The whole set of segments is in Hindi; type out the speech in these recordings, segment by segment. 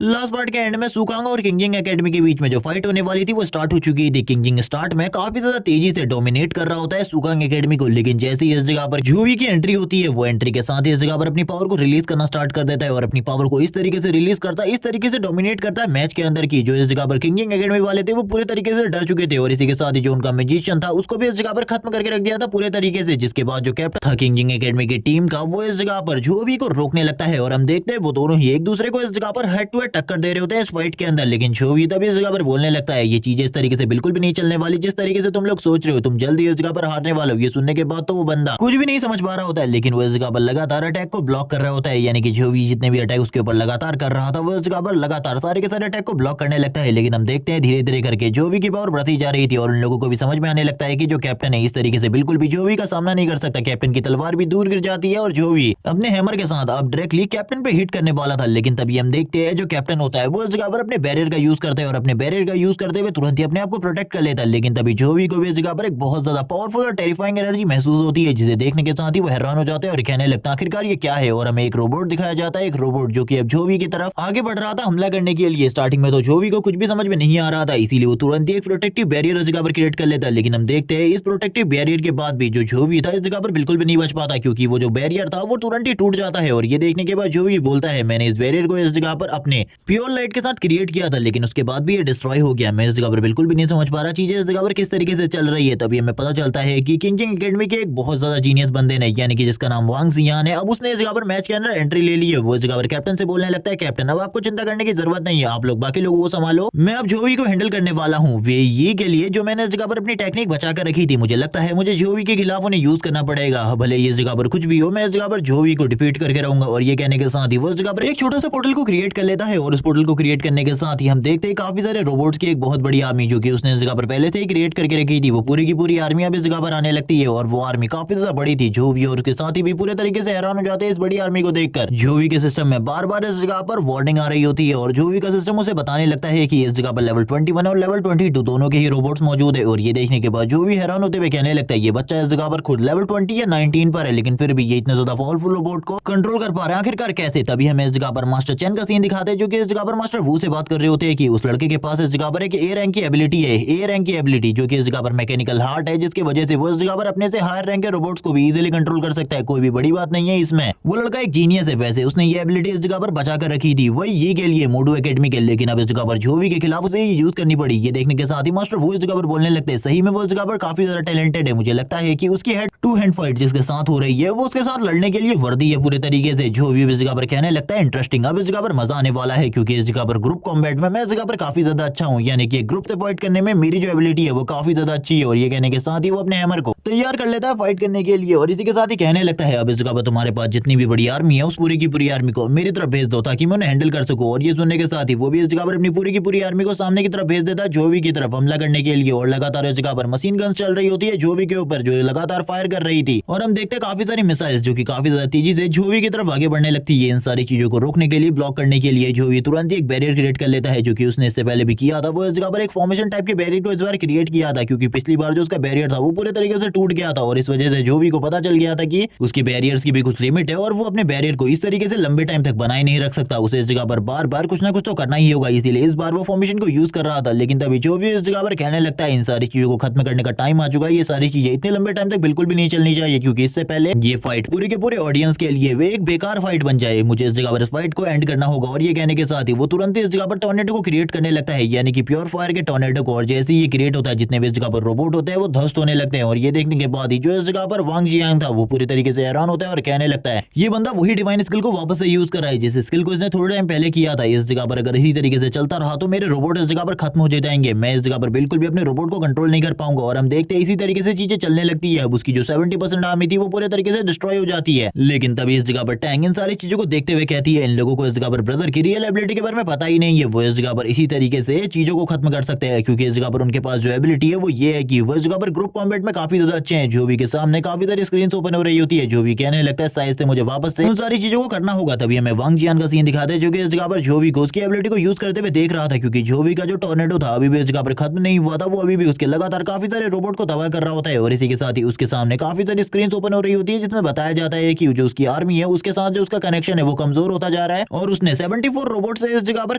लास्ट पार्ट के एंड में सुकांग और किंगजिंग एकेडमी के बीच में जो फाइट होने वाली थी वो स्टार्ट हो चुकी थी। किंगजिंग स्टार्ट में काफी ज्यादा तेजी से डोमिनेट कर रहा होता है सुकांग एकेडमी को, लेकिन जैसे ही इस जगह पर जूवी की एंट्री होती है वो एंट्री के साथ ही इस जगह पर अपनी पावर को रिलीज करना स्टार्ट कर देता है और अपनी पावर को इस तरीके से रिलीज करता है, इस तरीके से डोमिनेट करता है मैच के अंदर की जो इस जगह पर किंगजिंग एकेडमी वाले थे वो पूरे तरीके से डर चुके थे और इसी के साथ ही जो उनका मैजिशियन था उसको भी इस जगह पर खत्म करके रख दिया था पूरे तरीके से। जिसके बाद जो कैप्टन था किंगजिंग एकेडमी की टीम का वो इस जगह पर जूवी को रोकने लगता है और हम देखते हैं वो दोनों ही एक दूसरे को इस जगह पर हेड टू हेड टक्कर दे रहे होते हैं फाइट के अंदर। लेकिन शोवी तभी इस जगह पर बोलने लगता है ये चीजें इस तरीके से बिल्कुल भी नहीं चलने वाली जिस तरीके से तुम लोग सोच रहे हो, तुम जल्दी इस जगह पर हारने वाले हो। ये सुनने के बाद तो वो बंदा कुछ भी नहीं समझ पा रहा होता है, लेकिन वो इस जगह पर लगातार अटैक को ब्लॉक कर रहा होता है, यानी कि शोवी जितने भी अटैक उसके ऊपर लगातार कर रहा था वो इस जगह पर लगातार सारे के सारे अटैक को ब्लॉक करने लगता है। लेकिन हम देखते हैं धीरे धीरे करके जोवी की पावर बढ़ती जा रही थी और उन लोगों को भी समझ में आने लगता है कि जो कैप्टन है इस तरीके से बिल्कुल भी जोवी का सामना नहीं कर सकता। कैप्टन की तलवार भी दूर गिर जाती है और जोवी अपने हैमर के साथ अब डायरेक्टली कैप्टन पे हिट करने वाला था, लेकिन तभी हम देखते हैं जो कैप्टन होता है वो इस जगह पर अपने बैरियर का यूज करते हैं और अपने बैरियर का यूज करते हुए तुरंत ही अपने आप को प्रोटेक्ट कर लेता है। लेकिन तभी जोवी को भी इस जगह पर एक बहुत ज्यादा पावरफुल और टेरिफाइंग एनर्जी महसूस होती है जिसे देखने के साथ ही वो हैरान हो जाते हैं और कहने लगता है आखिरकार ये क्या है। और हमें एक रोबोट दिखाया जाता है, एक रोबोट जो कि अब जोवी की तरफ आगे बढ़ रहा था हमला करने के लिए। स्टार्टिंग में तो जोवी को कुछ भी समझ में नहीं आ रहा था, इसीलिए वो तुरंत ही एक प्रोटेक्टिव बैरियर इस जगह पर क्रिएट कर लेता है। लेकिन हम देखते हैं इस प्रोटेक्टिव बैरियर के बाद भी जो जोवी था इस जगह पर बिल्कुल भी नहीं बच पाता, क्योंकि वो जो बैरियर था वो तुरंत ही टूट जाता है। और ये देखने के बाद जोवी बोलता है मैंने इस बैरियर को इस जगह पर अपने प्योर लाइट के साथ क्रिएट किया था, लेकिन उसके बाद भी ये डिस्ट्रॉय हो गया। मैं इस जगह पर बिल्कुल भी नहीं समझ पा रहा चीजें इस जगह पर किस तरीके से चल रही है। तभी हमें पता चलता है कि किंगजिंग एकेडमी के एक बहुत ज्यादा जीनियस बंदे ने, यानी कि जिसका नाम वांग जियान है, अब उसने इस जगह पर मैच के अंदर एंट्री ले ली है। वो इस जगह पर कैप्टन से बोलने लगता है कैप्टन अब आपको चिंता करने की जरूरत नहीं है, आप लोग बाकी लोगों को संभालो, मैं अब जोवी को हैंडल करने वाला हूँ। वे ये के लिए जो मैंने इस जगह पर अपनी टेक्निक बचा कर रखी थी, मुझे लगता है मुझे जोवी के खिलाफ उन्हें यूज करना पड़ेगा, भले ये जगह पर कुछ भी हो मैं इस जगह पर जोवी को डिफीट करके रहूंगा। और ये कहने के साथ ही वो इस जगह पर एक छोटा सा पोर्टल को क्रिएट कर लेता है और उस पोर्टल को क्रिएट करने के साथ ही हम देखते हैं काफी सारे रोबोट्स की एक बहुत बड़ी आर्मी जो कि उसने इस जगह पर पहले से ही क्रिएट करके रखी थी, वो पूरी की पूरी आर्मी अब इस जगह पर आने लगती है। और वो आर्मी काफी ज्यादा बड़ी थी, जोवी और उसके साथ ही भी पूरे तरीके से हैरान हो जाते हैं इस बड़ी आर्मी को देखकर। जोवी के सिस्टम में बार बार इस जगह पर वार्निंग आ रही होती है और जोवी का सिस्टम उसे बताने लगता है कि इस जगह पर लेवल 21 और लेवल 22 दोनों के ही रोबोट्स मौजूद है। और ये देखने के बाद जोवी हैरान होते हुए कहने लगता है ये बच्चा इस जगह पर खुद लेवल 20 या 19 पर है, लेकिन फिर भी ये इतने ज्यादा पावरफुल रोबोट को कंट्रोल कर पा रहे हैं, आखिरकार कैसे। तभी हमें इस जगह पर मास्टर चेन का सीन दिखाते हैं जो कि इस जगह पर मास्टर वू से बात कर रहे होते हैं कि उस लड़के के पास इस जगह पर एक ए रैंक की एबिलिटी है, ए रैंक की एबिलिटी जो कि इस जगह पर मैकेनिकल हार्ट है, जिसकी वजह से वो इस जगह पर अपने से हायर रैंक के रोबोट्स को भी इजीली कंट्रोल कर सकता है। कोई भी बड़ी बात नहीं है इसमें, वो लड़का एक जीनियस है। वैसे उसने ये एबिलिटी इस जगह पर बचा कर रखी थी वही ये के लिए मोडू एकेडमी के, लेकिन अब इस जगह पर जोवी के खिलाफ उसे यूज करनी पड़ी। ये देखने के साथ ही मास्टर वो इस जगह पर बोलने लगते हैं सही में वो इस जगह पर काफी ज्यादा टैलेंटेड है, मुझे लगता है कि उसकी हेड टू हैंड फाइट जिसके साथ हो रही है वो उसके साथ लड़ने के लिए वर्दी है पूरे तरीके से। जो भी इस जगह पर कहने लगता है इंटरेस्टिंग, अब इस जगह पर मजा आने वाला है क्योंकि इस जगह पर ग्रुप कॉम्बैट में मैं इस जगह पर काफी ज्यादा अच्छा हूँ, यानी कि ग्रुप से फाइट करने में मेरी जो एबिलिटी है वो काफी ज्यादा अच्छी है। और ये कहने के साथ ही वो अपने हैमर को तैयार कर लेता है फाइट करने के लिए और इसी के साथ ही कहने लगता है अब इस जगह पर तुम्हारे पास जितनी भी बड़ी आर्मी है उस पूरी की पूरी आर्मी को मेरी तरफ भेज दो ताकि मैं उन्हें हैंडल कर सकूं। और ये सुनने के साथ ही वो भी इस जगह पर अपनी पूरी की पूरी आर्मी को सामने की तरफ भेज देता है जोवी की तरफ हमला करने के लिए। और लगातार इस जगह पर मशीन गन्स चल रही होती है जोवी के ऊपर जो लगातार फायर कर रही थी और हम देखते हैं काफी सारी मिसाइल्स जो कि काफी ज्यादा तेजी से जोवी की तरफ आगे बढ़ने लगती है। इन सारी चीजों को रोकने के लिए, ब्लॉक करने के लिए जोवी तुरंत ही एक बैरियर क्रिएट कर लेता है जो कि उसने इससे पहले भी किया था। वो इस जगह पर एक फॉर्मेशन टाइप के बैरियर को इस बार क्रिएट किया था क्योंकि पिछली बार जो उसका बैरियर था वो पूरे तरीके से टूट गया था और इस वजह से जोवी को पता चल गया था कि उसके बैरियर्स की भी कुछ लिमिट है और वो अपने बैरियर को इस तरीके से लंबे टाइम तक बनाए नहीं रख सकता, उसे इस जगह पर बार बार कुछ ना कुछ तो करना ही होगा। इसीलिए इस बार वो फॉर्मेशन को यूज कर रहा था। लेकिन तभी जो भी इस जगह पर कहने लगता है इन सारी चीजों को खत्म करने का टाइम आ चुका है, ये सारी चीजें इतने लंबे टाइम तक बिल्कुल भी नहीं चलनी चाहिए क्योंकि इससे पहले ये फाइट पूरे के पूरे ऑडियंस के लिए वे एक बेकार फाइट बन जाए। मुझे इस जगह पर इस फाइट को एंड करना होगा। और ये कहने के साथ ही वो तुरंत ही इस जगह पर टॉर्नेडो को क्रिएट करने लगता है, यानी कि प्योर फायर के टॉर्नेडो को। और जैसे ही ये क्रिएट होता है जितने भी इस जगह पर रोबोट होते हैं वो ध्वस्त होने लगते हैं। और ये देखने के बाद ही जो इस जगह पर वांग जियांग था वो पूरी तरीके से हैरान होता है और कहने लगता है ये बंदा वही डिवाइन स्किल को वापस से यूज कर रहा है जिस स्किल को इसने थोड़े टाइम पहले किया था। इस जगह पर अगर इसी तरीके से चलता रहा तो मेरे रोबोट इस जगह पर खत्म हो जाएंगे, मैं इस जगह पर बिल्कुल भी अपने रोबोट को कंट्रोल नहीं कर पाऊंगा। और हम देखते हैं इसी तरीके से चीजें चलने लगती है। अब उसकी जो 70% आर्मी थी वो पूरे तरीके से डिस्ट्रॉय हो जाती है। लेकिन तभी इस जगह पर टैंग इन सारी चीजों को देखते हुए कहती है इन लोगों को इस जगह पर ब्रदर की रियल एबिलिटी के बारे में पता ही नहीं है, वो इस जगह पर इसी तरीके से चीजों को खत्म कर सकते हैं क्योंकि इस जगह पर उनके पास जो एबिलिटी है वो ये है कि वो इस जगह पर ग्रुप कॉम्बैट में काफी ज्यादा अच्छे हैं। जोवी के सामने काफी सारी स्क्रीन ओपन हो रही होती है, जोवी कहने लगता है साइज से मुझे वापस से उन सारी चीजों को करना होगा। तभी हमें वांग जियान का सीन दिखाते हैं जो कि इस जगह पर जोवी को उसकी एबिलिटी को यूज करते हुए देख रहा था क्योंकि जोवी का जो टॉर्नेडो था अभी भी इस जगह पर खत्म नहीं हुआ था, वो अभी भी उसके लगातार काफी सारे रोबोट को तबाह कर रहा होता है। और इसी के साथ ही उसके सामने काफी सारी स्क्रीन ओपन हो रही होती है जिसमें बताया जाता है कि जो उसकी आर्मी है उसके साथ जो उसका कनेक्शन है वो कमजोर होता जा रहा है और उसने 74 रोबोट से इस जगह पर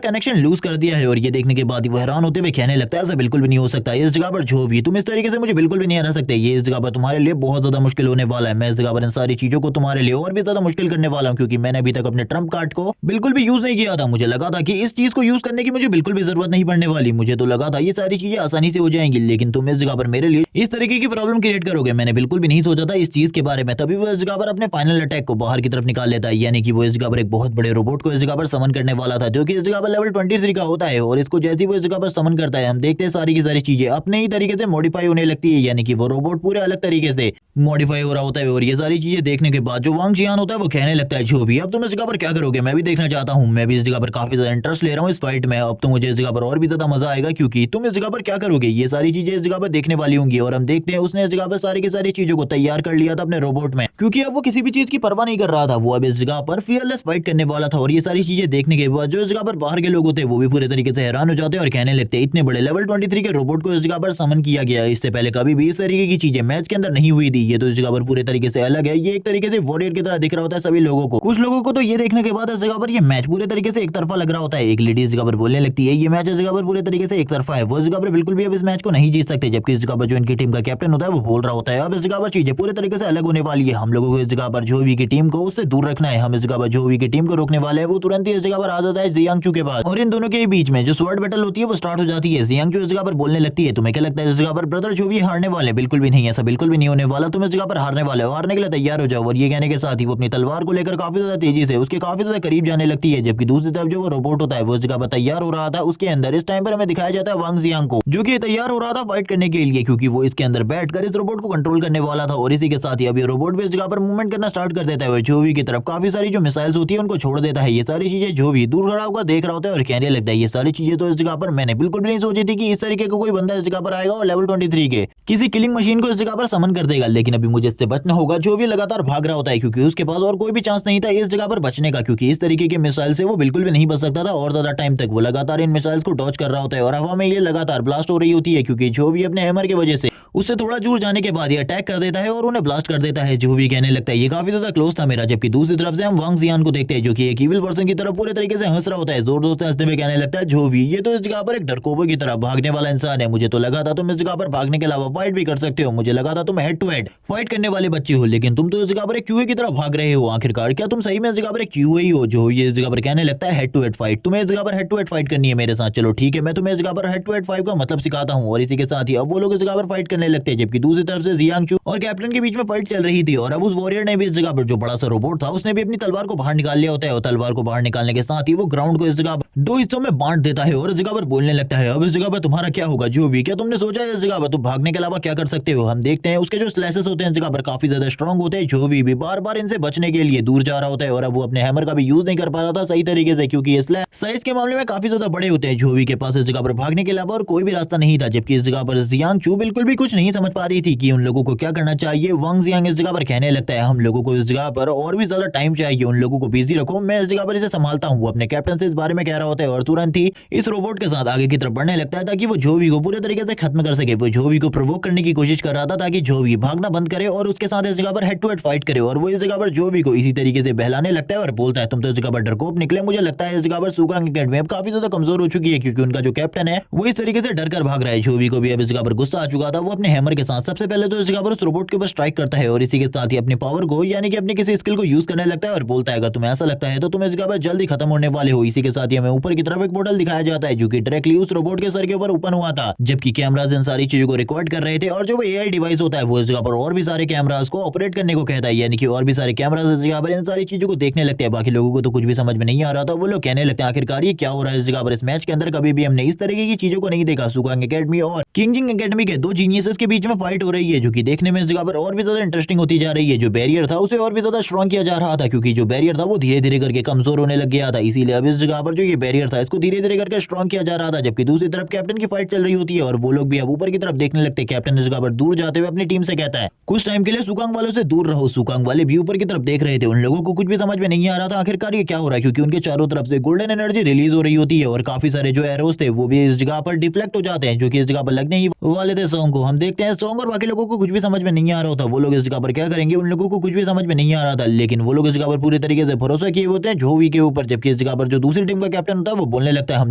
कनेक्शन लूज कर दिया है। और ये देखने के बाद वो हैरान होते हुए कहने लगता है ऐसा बिल्कुल भी नहीं हो सकता, इस जगह पर जो भी तुम इस तरीके से मुझे बिल्कुल भी नहीं हरा सकते, ये इस जगह पर तुम्हारे लिए बहुत ज्यादा मुश्किल होने वाला है। मैं इस जगह पर इन सारी चीजों को तुम्हारे लिए और भी ज्यादा मुश्किल करने वाला हूँ, क्योंकि मैंने अभी तक अपने ट्रम्प कार्ड को बिल्कुल भी यूज नहीं किया था। मुझे लगा था कि इस चीज को यूज करने की मुझे बिल्कुल भी जरूरत नहीं पड़ने वाली, मुझे तो लगा था ये सारी चीजें आसानी से हो जाएंगी, लेकिन तुम इस जगह पर मेरे लिए इस तरीके की प्रॉब्लम क्रिएट करोगे, मैंने बिल्कुल भी नहीं सोचा था इस चीज के बारे में। तभी वो इस जगह पर अपने फाइनल अटैक को बाहर की तरफ निकाल लेता है, यानी कि वो इस जगह पर एक बहुत बड़े रोबोट को इस जगह पर समन करने वाला था, जो कि इस जगह पर लेवल 23 का होता है। और इसको जैसे ही वो इस जगह पर समन करता है, हम देखते हैं सारी की सारी चीजें अपने ही तरीके से मॉडिफाई होने लगती है, यानी कि वो रोबोट पूरे अलग तरीके से मॉडिफाई हो रहा होता है। और ये सारी चीजें देखने के बाद जो वांग जियान होता है वो कहने लगता है जो भी अब तुम इस जगह पर क्या करोगे, मैं भी देखना चाहता हूँ, मैं भी इस जगह पर काफी ज्यादा इंटरेस्ट ले रहा हूँ इस फाइट में। अब तो मुझे इस जगह पर और भी ज्यादा मजा आएगा, क्योंकि तुम इस जगह पर क्या करोगे, ये सारी चीजें इस जगह पर देखने वाली होंगी। और हम देखते हैं उसने इस जगह पर सारी की सारी चीजों को तैयार कर लिया था अपने रोबोट में, क्योंकि अब वो किसी भी चीज की परवाह नहीं कर रहा था, वो अब इस जगह पर फियरलेस फाइट करने वाला था। और ये सारी चीजें देखने के बाद जो इस जगह पर बाहर के लोग होते हैं वो भी पूरे तरीके से हैरान हो जाते हैं और कहने लगते हैं इतने बड़े लेवल 23 के रोबोट को इस जगह पर समन किया गया, इससे पहले कभी भी इस तरीके की चीजें मैच के अंदर नहीं हुई थी, ये तो इस जगह पर पूरे तरीके से अलग है। ये एक तरीके से वॉरियर की तरह दिख रहा होता है सभी लोगों को। कुछ लोगों को तो ये देखने के बाद इस जगह पर ये मैच पूरे तरीके से एक तरफा लग रहा होता है। एक लेडी इस जगह पर बोलने लगती है ये मैच इस जगह पर पूरे तरीके से एक तरफा है, वो इस जगह पर बिल्कुल भी अब इस मैच को नहीं जीत सकते, जबकि इस जगह पर जो इनकी टीम का कैप्टन होता है वो बोल रहा होता है अब इस जगह पर चीजें पूरे तरीके से अलग होने वाली है, हम लोगों को इस जगह पर जोवी की टीम को उससे दूर रखना है, हम इस जगह पर जोवी की टीम को रोकने वाले हैं। वो तुरंत ही इस जगह पर आ जाता है जियांगचू के पास और इन दोनों के बीच में जो स्वॉर्ड बैटल होती है वो स्टार्ट हो जाती है। जियांगचू इस जगह पर बोलने लगती है तुम्हें क्या लगता है इस जगह पर ब्रदर जोवी हारने वाले, बिल्कुल भी नहीं, ऐसा बिल्कुल भी नहीं होने वाला, तुम इस जगह पर हारने वाले हो, हारने के लिए तैयार हो जाओ। और ये कहने के साथ ही वो अपनी तलवार को लेकर काफी ज्यादा तेजी से उसके काफी ज्यादा करीब जाने लगती है, जबकि दूसरी तरफ जो वो रोबोट होता है वो इस जगह पर तैयार हो रहा था। उसके अंदर इस टाइम पर हमें दिखाया जाता है वांग जियांग को, जो कि तैयार हो रहा था फाइट करने के लिए, क्योंकि वो इसके अंदर बैठकर इस रोबोट को कंट्रोल करने वाला था। और इसी के साथ ही अभी रोबोट भी इस जगह पर मूवमेंट करना स्टार्ट कर देता है और जोवी की तरफ काफी सारी जो मिसाइल्स होती है उनको छोड़ देता है। ये सारी चीजें जो भी दूर खड़ा होकर देख रहा होता है और कहने लगता है ये सारी चीजें तो इस जगह पर मैंने बिल्कुल भी नहीं सोची थी कि इस तरीके का कोई बंदा इस जगह पर आएगा और लेवल 23 के किसी किलिंग मशीन को इस जगह पर समन कर देगा, लेकिन अभी मुझे इससे बचना होगा। जो भी लगातार भाग रहा होता है क्योंकि उसके पास और कोई भी चांस नहीं था इस जगह पर बचने का, क्योंकि इस तरीके के मिसाइल से वो बिल्कुल भी नहीं बच सकता था और ज्यादा टाइम तक वो लगातार इन मिसाइल्स को डॉज कर रहा होता है और हवा में ये लगातार ब्लास्ट हो रही होती है, क्योंकि जो भी अपने हैमर की वजह से उससे थोड़ा दूर जाने के बाद ये अटैक कर देता है और उन्हें ब्लास्ट कर देता है। जो भी कहने लगता है ये काफी ज्यादा क्लोज था मेरा, जबकि दूसरी तरफ से हम वांग जियान को देखते हैं जो कि एक इविल पर्सन की तरफ पूरे तरीके से हंस रहा होता है, जोर जोर से हंसते हुए कहने लगता है जो भी ये तो इस जगह पर एक डरकोबे की तरह भागने वाला इंसान है, मुझे तो लगा था तुम इस जगह पर भागने के अलावा फाइट भी कर सकते हो, मुझे लगा था तुम हेड टू हेड फाइट करने वाले बच्चे हो, लेकिन तुम तो इस जगह पर एक चूहे की तरह भाग रहे हो, आखिरकार क्या तुम सही में इस जगह पर एक चूहे ही हो। जो ये इस जगह पर कहने लगता है हेड टू हेड फाइट, तुम्हें इस जगह पर हेड टू हेड फाइट करनी है मेरे साथ, चलो ठीक है मैं तुम्हें इस जगह पर हेड टू हेड फाइट का मतलब सिखाता हूँ। और इसी के साथ ही अब वो लोग इस जगह पर फाइट करने लगते हैं, जबकि दूसरी तरफ से जियांगचू और कैप्टन के बीच में फाइट चल रही थी। और अब उस वॉरियर ने भी इस जगह पर जो बड़ा सा रोबोट था उसने भी अपनी तलवार को बाहर निकाल लिया होता है और तलवार को बाहर निकालने के साथ ही वो ग्राउंड को इस जगह दो हिस्सों में बांट देता है और इस जगह पर बोलने लगता है अब इस जगह पर तुम्हारा क्या होगा जो भी, क्या तुमने सोचा है इस जगह पर तुम भागने के अलावा क्या कर सकते हो। हम देखते हैं उसके जो स्लैशेस होते हैं इस जगह पर काफी ज्यादा स्ट्रॉन्ग होते हैं, जो भी बार बार इनसे बचने के लिए दूर जा रहा होता है और अब वो अपने हैमर का भी यूज नहीं कर पा रहा था सही तरीके से, क्योंकि स्लैश साइज के मामले में काफी ज्यादा बड़े होते हैं। जो भी के पास इस जगह पर भागने के अलावा और कोई भी रास्ता नहीं था, जबकि इस जगह पर जियांगचू बिल्कुल भी कुछ नहीं समझ पा रही थी कि उन लोगों को क्या करना चाहिए। वांग जियांग इस जगह पर कहने लगता है हम लोगों को इस जगह पर और भी ज्यादा टाइम चाहिए, उन लोगों को बिजी रखो, मैं इस जगह पर इसे संभालता हूँ। अपने कैप्टन से इस बारे में कह रहा होता है और तुरंत ही इस रोबोट के साथ आगे की तरफ बढ़ने लगता है ताकि वो जोवी को पूरे तरीके से खत्म कर सके। वो जोवी को प्रोवोक करने की कोशिश कर रहा था ताकि जोवी भागना बंद करे और उसके साथ इस जगह पर हेड टू हेड फाइट करे। और वो इस जगह पर जोवी को इसी तरीके से बहलाने लगता है और बोलता है तुम तो इस जगह पर डरपोक निकले, मुझे लगता है इस जगह पर सुकांग एकेडमी अब काफी ज्यादा कमजोर हो चुकी है, क्योंकि उनका जो कैप्टन है वो इस तरीके से डर कर भाग रहा है। जोवी को भी अब इस जगह पर गुस्सा आ चुका था, वो अपने हैमर के साथ सबसे पहले तो इस जगह पर उस रोबोट के ऊपर स्ट्राइक करता है और इसी के साथ ही अपनी पावर को यानी कि अपनी किसी स्किल को यूज करने लगता है और बोलता है अगर तुम्हें ऐसा लगता है तो तुम इस जगह पर जल्दी खत्म होने वाले हो। इसी के साथ ही हमें ऊपर की तरफ एक पोर्टल दिखाया जाता है जो कि डायरेक्टली उस रोबोट के सर के ऊपर ओपन हुआ था, जबकि कैमराज इन सारी चीजों को रिकॉर्ड कर रहे थे और जो वो एआई डिवाइस होता है वो इस जगह पर और भी सारे कैमराज को ऑपरेट करने को कहता है, यानी कि और भी सारे कैमराज इस जगह पर इन सारी चीजों को देखने लगते हैं। बाकी लोगों को तो कुछ भी समझ में नहीं आ रहा था, वो लोग कहने लगते हैं आखिरकार ये क्या हो रहा है इस जगह पर, इस मैच के अंदर कभी भी हमने इस तरीके की चीजों को नहीं देखा। सुकांग एकेडमी और किंगजिंग एकेडमी के दो जीनियसेस के बीच में फाइट हो रही है, जो कि देखने में इस जगह पर और भी ज्यादा इंटरेस्टिंग होती जा रही है। जो बैरियर था उसे और भी ज्यादा स्ट्रॉन्ग किया जा रहा था, क्योंकि जो बैरियर था वो धीरे धीरे करके कमजोर होने लग गया था, इसीलिए अब इस जगह पर जो ये बैरियर था इसको धीरे धीरे करके स्ट्रॉन्ग किया जा रहा था। जबकि दूसरी तरफ कैप्टन की फाइट चल रही होती है और वो लोग भी अब ऊपर की तरफ देखने लगते हैं। कैप्टन इस जगह पर दूर जाते हुए अपनी टीम से कहता है कुछ टाइम के लिए सुकांग वालों से दूर रहो। सुकांग वाले भी ऊपर की तरफ देख रहे थे, उन लोगों को कुछ भी समझ में नहीं आ रहा था आखिरकार ये क्या हो रहा है, क्योंकि उनके चारों तरफ से गोल्डन एनर्जी रिलीज हो रही होती है और काफी सारे जो एरोस थे वो भी इस जगह पर डिफ्लेक्ट हो जाते हैं, जो कि इस जगह पर लगने ही वाले थे सॉन्ग को। हम देखते हैं सॉन्ग और बाकी लोगों को कुछ भी समझ में नहीं आ रहा था, वो लोग इस जगह पर क्या करेंगे उन लोगों को कुछ भी समझ में नहीं आ रहा था, लेकिन वो लोग इस जगह पर पूरे तरीके से भरोसा किए होते हैं जोवी के ऊपर, जबकि इस जगह पर जो दूसरी टीम का कैप्टन होता है वो बोलने लगता है हम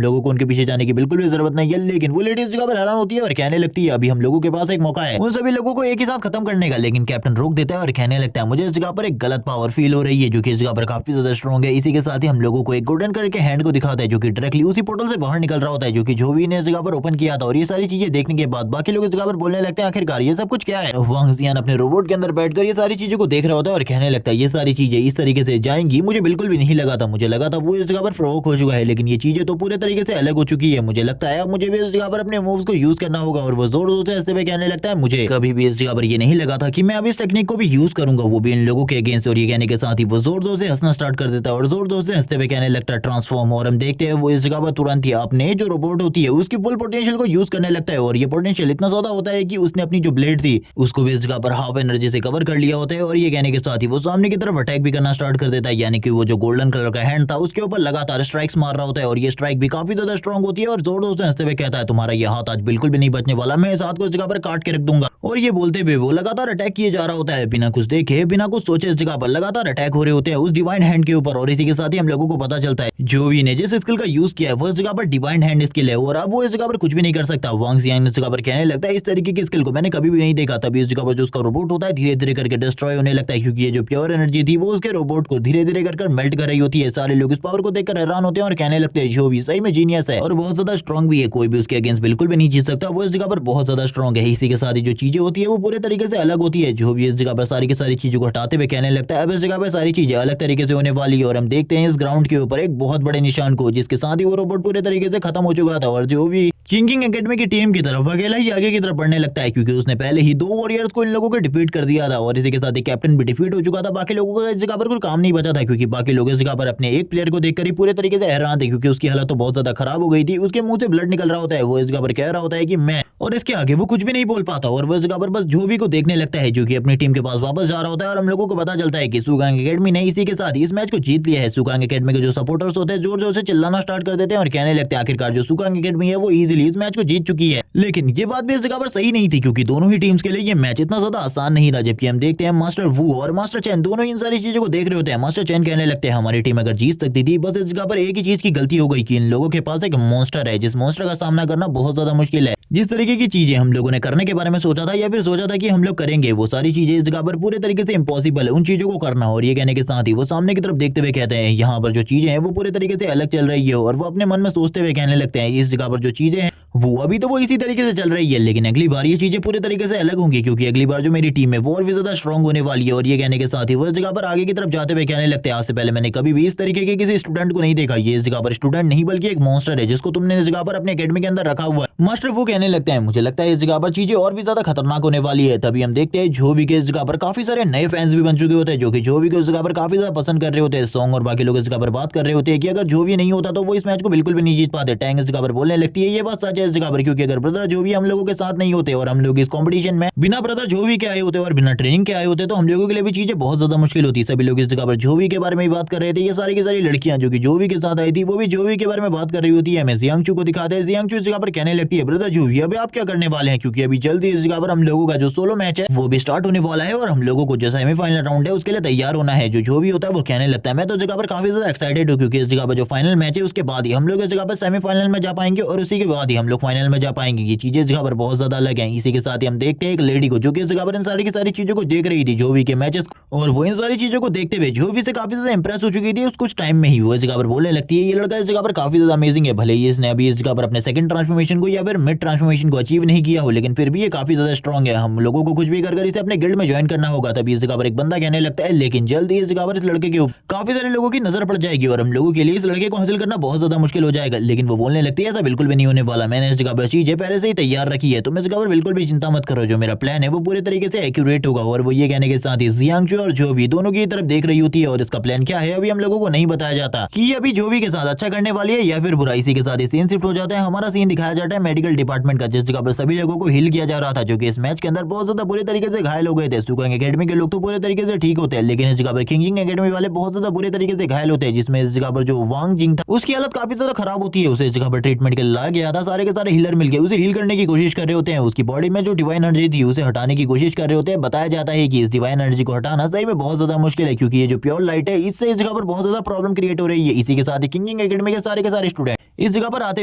लोगों को उनके पीछे जाने की बिल्कुल भी जरूरत नहीं है, लेकिन वो लेडी इस जगह पर हैरान होती है और कहने लगती है अभी हम लोगों के पास एक मौका है उन सभी लोगों को एक ही साथ खत्म करने का। लेकिन कैप्टन रोक देता है और कहने लगता है मुझे इस जगह पर एक गलत पावर फील हो रही है जो कि इस जगह पर काफी ज्यादा स्ट्रॉन्ग है। इसी के साथ ही हम लोगों को एक गोल्डन कलर के हैंड को दिखाता है जो कि डायरेक्टली उसी पोर्टल से बाहर निकल रहा होता है जो कि जोवी ने इस जगह पर ओपन किया था। और ये सारी चीजें देखने के बाद बाकी लोग इस जगह पर बोलने लगते हैं आखिरकार ये सब कुछ क्या है। वांग जियान अपने रोबोट के अंदर बैठकर ये सारी चीजों को देख रहा होता है और कहने लगता है ये सारी चीजें इस तरीके से जाएंगी मुझे बिल्कुल भी नहीं लगा था, मुझे लगा था वो इस जगह पर प्रोवोक हो चुका है, लेकिन ये चीजें तो पूरे तरीके से अलग हो चुकी है। मुझे लगता है अब मुझे भी इस जगह पर अपने मूव्स को यूज करना होगा। और वो जोर जोर से हंसते हुए कहने लगता है मुझे कभी भी इस जगह पर ये नहीं लगा था कि मैं अब इस टेक्निक को भी यूज करूंगा, वो भी इन लोगों के अगेंस्ट। और ये कहने के साथ ही वो जोर जोर से हंसना स्टार्ट कर देता है और जोर जोर से हंसते हुए कहने लगता है ट्रांसफॉर्म। और हम देखते हैं वो इस जगह पर तुरंत ही अपने जो रोबोट होती है उसकी फुल पोटेंशियल को यूज करने लगता है। और ये पोटेंशियल इतना ज्यादा होता है कि उसने अपनी जो ब्लेड थी उसको भी इस जगह पर हाफ एनर्जी से कवर कर लिया होता है। और ये कहने के साथ ही वो सामने की तरफ अटैक भी करना स्टार्ट कर देता है, यानी कि वो जो गोल्डन कलर का हैंड था उसके ऊपर लगातार स्ट्राइक्स मार रहा होता है। और ये स्ट्राइक भी काफी ज्यादा स्ट्रॉन्ग होती है और जोर जोर से हंसते हुए कहता है तुम्हारा ये हाथ आज बिल्कुल भी नहीं बचने वाला, मैं इस हाथ को इस जगह पर काट के रख दूंगा। और ये बोलते हुए वो लगातार अटैक किए जा रहा होता है, बिना कुछ देखे बिना कुछ सोचे इस जगह पर लगातार अटैक हो रहे होते हैं उस डिवाइन हैंड के ऊपर। और इसी के साथ ही हम लोगों को पता चलता है जोवी ने जिस स्किल का यूज किया है वो इस जगह पर डिवाइन हैंड स्किल है और अब वो इस जगह पर कुछ भी नहीं कर सकता। वांग जियांग इस जगह पर कहने लगता है इस तरीके की स्किल को मैंने कभी भी नहीं देखा। तभी इस जगह पर जो उसका रोबोट होता है धीरे धीरे करके डिस्ट्रॉय होने लगता है, क्योंकि ये जो प्योर एनर्जी थी वो उसके रोबोट को धीरे धीरे कर मेल्ट कर रही होती है। सारे लोग इस पावर को देखकर हैरान होते हैं और कहने लगते हैं जोवी सही में जीनियस है और बहुत ज्यादा स्ट्रॉन्ग भी है, कोई भी उसके अगेंस्ट बिल्कुल भी नहीं जीत सकता, वो इस जगह पर बहुत ज्यादा स्ट्रॉन्ग है। इसी के साथ ही जो चीजें होती है वो पूरे तरीके से अलग होती है। जो भी इस जगह पर सारी की सारी चीजों को हटाते हुए कहने लगता है अब इस जगह पर सारी चीजें अलग तरीके से होने वाली है। और हम देखते हैं इस ग्राउंड के ऊपर एक बहुत बड़े निशान को, जिसके साथ ही वो रोबोट पूरे तरीके से खत्म हो चुका था। और जो भी किंग एकेडमी की टीम की तरफ अकेला ही आगे की तरफ बढ़ने लगता है, क्योंकि उसने पहले ही 2 वॉरियर्स को इन लोगों को डिफीट कर दिया था। और इसी के साथ ही कैप्टन भी डिफीट हो चुका था, बाकी लोगों का इस जगह पर कोई काम नहीं बचा था, क्योंकि बाकी लोग इस जगह पर अपने एक प्लेयर को देखकर ही पूरे तरीके से हैरान थे, क्योंकि उसकी हालत तो बहुत ज्यादा खराब हो गई थी, उसके मुंह से ब्लड निकल रहा होता है, वो इस जगह पर कह रहा होता है कि मैं, और इसके आगे वो कुछ भी नहीं बोल पाता। और वो इस जगह पर बस जोवी को देखने लगता है जो कि अपनी टीम के पास वापस जा रहा होता है। और हम लोगों को पता चलता है कि सुगांग एकेडमी ने इसी के साथ इस मैच को जीत लिया है। सुगांग एकेडमी के जो सपोर्टर्स होते हैं जोर जोर से चिल्लाना स्टार्ट कर देते हैं और कहने लगते हैं आखिरकार जो सुगांग एकेडमी है वो इजीली इस मैच को जीत चुकी है। लेकिन ये बात भी इस जगह पर सही नहीं थी, क्योंकि दोनों ही टीम्स के लिए ये मैच इतना ज्यादा आसान नहीं था। जबकि हम देखते हैं मास्टर वू और मास्टर चैन दोनों इन सारी चीजों को देख रहे होते हैं। मास्टर चैन कहने लगते हैं हमारी टीम अगर जीत सकती थी, बस इस जगह पर एक ही चीज की गलती हो गई कि इन लोगों के पास एक मॉन्स्टर है, जिस मॉन्स्टर का सामना करना बहुत ज्यादा मुश्किल है। जिस तरीके की चीजें हम लोगों ने करने के बारे में सोचा था या फिर सोचा था कि हम लोग करेंगे, वो सारी चीजें इस जगह पर पूरे तरीके से इम्पॉसिबल है उन चीजों को करना। और ये कहने के साथ ही वो सामने की तरफ देखते हुए कहते हैं यहाँ पर जो चीजें हैं वो पूरे तरीके से अलग चल रही है। और वो अपने मन में सोचते हुए कहने लगते हैं इस जगह पर जो चीजें हैं वो अभी तो वो इसी तरीके से चल रही है, लेकिन अगली बार ये चीजें पूरे तरीके से अलग होंगी, क्योंकि अगली बार जो मेरी टीम है वो और भी ज्यादा स्ट्रांग होने वाली है। और ये कहने के साथ ही वो इस जगह पर आगे की तरफ जाते हुए कहने लगते हैं आज से पहले मैंने कभी भी इस तरीके के किसी स्टूडेंट को नहीं देखा, ये इस जगह पर स्टूडेंट नहीं बल्कि एक मॉन्स्टर है जिसको तुमने इस जगह पर अपने एकेडमी के अंदर रखा हुआ है। मास्टर वो कहने लगते हैं मुझे लगता है इस जगह पर चीजें और भी ज्यादा खतरनाक होने वाली है। तभी हम देखते हैं जोवी के इस जगह पर काफी सारे नए फैंस भी बन चुके होते हैं, जो कि जोवी को इस जगह पर काफी ज्यादा पसंद कर रहे होते हैं। सॉन्ग और बाकी लोग इस जगह पर बात कर रहे होते हैं कि अगर जोवी नहीं होता तो वो इस मैच को बिल्कुल भी नहीं जीत पाते। टैंग इस जगह पर बोलने लगती है ये बात सच है इस जगह पर, क्योंकि अगर ब्रदर जोवी हम लोगों के साथ नहीं होते और हम लोग इस कंपटीशन में बिना ब्रदर जोवी के आए होते और बिना ट्रेनिंग के आए होते तो हम लोगों के लिए भी चीजें बहुत ज्यादा मुश्किल होती। सभी लोग इस जगह पर जोवी के बारे में बात कर रहे थे। ये सारी की सारी लड़कियां जो कि जोवी के साथ आई थी वो भी जोवी के बारे में बात कर रही होती है। हमें जियांगचू को दिखाते हैं, जियांगचू इस जगह पर कहने लगती है ब्रदर जोवी अभी आप क्या करने वाले हैं, क्योंकि अभी जल्दी इस जगह पर हम लोगों का जो सोलो मैच है वो भी स्टार्ट होने वाला है और हम लोगों को जो सेमीफाइनल राउंड है उसके लिए तैयार होना है। जो जोवी होता है वो कहने लगता है मैं तो जगह पर काफी ज्यादा एक्साइटेड हूँ, क्योंकि इस जगह पर जो फाइनल मैच है उसके बाद ही हम लोग इस जगह पर सेमीफाइनल में जा पाएंगे और उसी के बाद ही हम लोग फाइनल में जा पाएंगे। ये चीजें इस जगह पर बहुत ज्यादा अलग है। इसी के साथ ही हम देखते हैं एक लेडी को जो कि इस जगह पर इन सारी की सारी चीजों को देख रही थी जोवी के मैचेस, और वो इन सारी चीजों को देखते हुए जोवी से काफी ज्यादा इंप्रेस हो चुकी थी। उस कुछ टाइम में ही वो इस जगह पर बोलने लगती है ये लड़का इस जगह पर काफी ज्यादा अमेजिंग है, भले ही इसने अभी इस जगह पर अपने सेकंड ट्रांसफॉर्मेशन को या फिर मिड ट्रांसफॉर्मेशन को अचीव नहीं किया हो, लेकिन फिर भी ये काफी ज्यादा स्ट्रॉन्ग है। हम लोगों को कुछ भी कर इसे अपने गिल्ड में ज्वाइन करना होगा। तभी इस जगह पर एक बंदा कहने लगता है लेकिन जल्दी इस जगह पर इस लड़के के ऊपर काफी सारे लोगों की नजर पड़ जाएगी और हम लोगों के लिए इस लड़के को हासिल करना बहुत ज्यादा मुश्किल हो जाएगा। लेकिन वो बोलने लगती है ऐसा बिल्कुल भी नहीं होने वाला, मैंने इस जगह पर चीजें पहले से ही तैयार रखी है, तुम इस जगह पर बिल्कुल भी चिंता मत करो, जो मेरा प्लान है वो पूरे तरीके से एक्यूरेट होगा। और वो ये कहने के साथ ही जियांगचू और जोवी दोनों की तरफ देख रही होती है और इसका प्लान क्या है अभी हम लोगों को नहीं बताया जाता कि ये अभी जोवी के साथ अच्छा करने वाली है या फिर बुरा। इसी के साथ ही सीन शिफ्ट हो जाता है, हमारा सीन दिखाया जाता है मेडिकल डिपार्टमेंट डिपार्टमेंट का, जिस जगह पर सभी लोगों को हील किया जा रहा था, जो कि इस मैच के अंदर बहुत ज्यादा बुरे तरीके से घायल हो गए थे। सुकांग एकेडमी के लोग तो पूरे तरीके से ठीक होते हैं, लेकिन इस जगह पर किंगजिंग एकेडमी वाले बहुत ज्यादा बुरे तरीके से घायल होते हैं, जिसमें इस जगह पर जो वांग जिंग था उसकी हालत काफी ज्यादा खराब होती है। उसे इस जगह पर ट्रीटमेंट के लिए लाया गया था, सारे के सारे हीलर मिलकर उसे हील करने की कोशिश कर रहे होते हैं। उसकी बॉडी में जो डिवाइन एनर्जी थी उसे हटाने की कोशिश कर रहे होते हैं। बताया जाता है कि इस डिवाइन एनर्जी को हटाना सही में बहुत ज्यादा मुश्किल है, क्योंकि ये जो प्योर लाइट है इससे इस जगह पर बहुत ज्यादा प्रॉब्लम क्रिएट हो रही है। इसी के साथ ही किंगजिंग एकेडमी के सारे स्टूडेंट इस जगह पर आते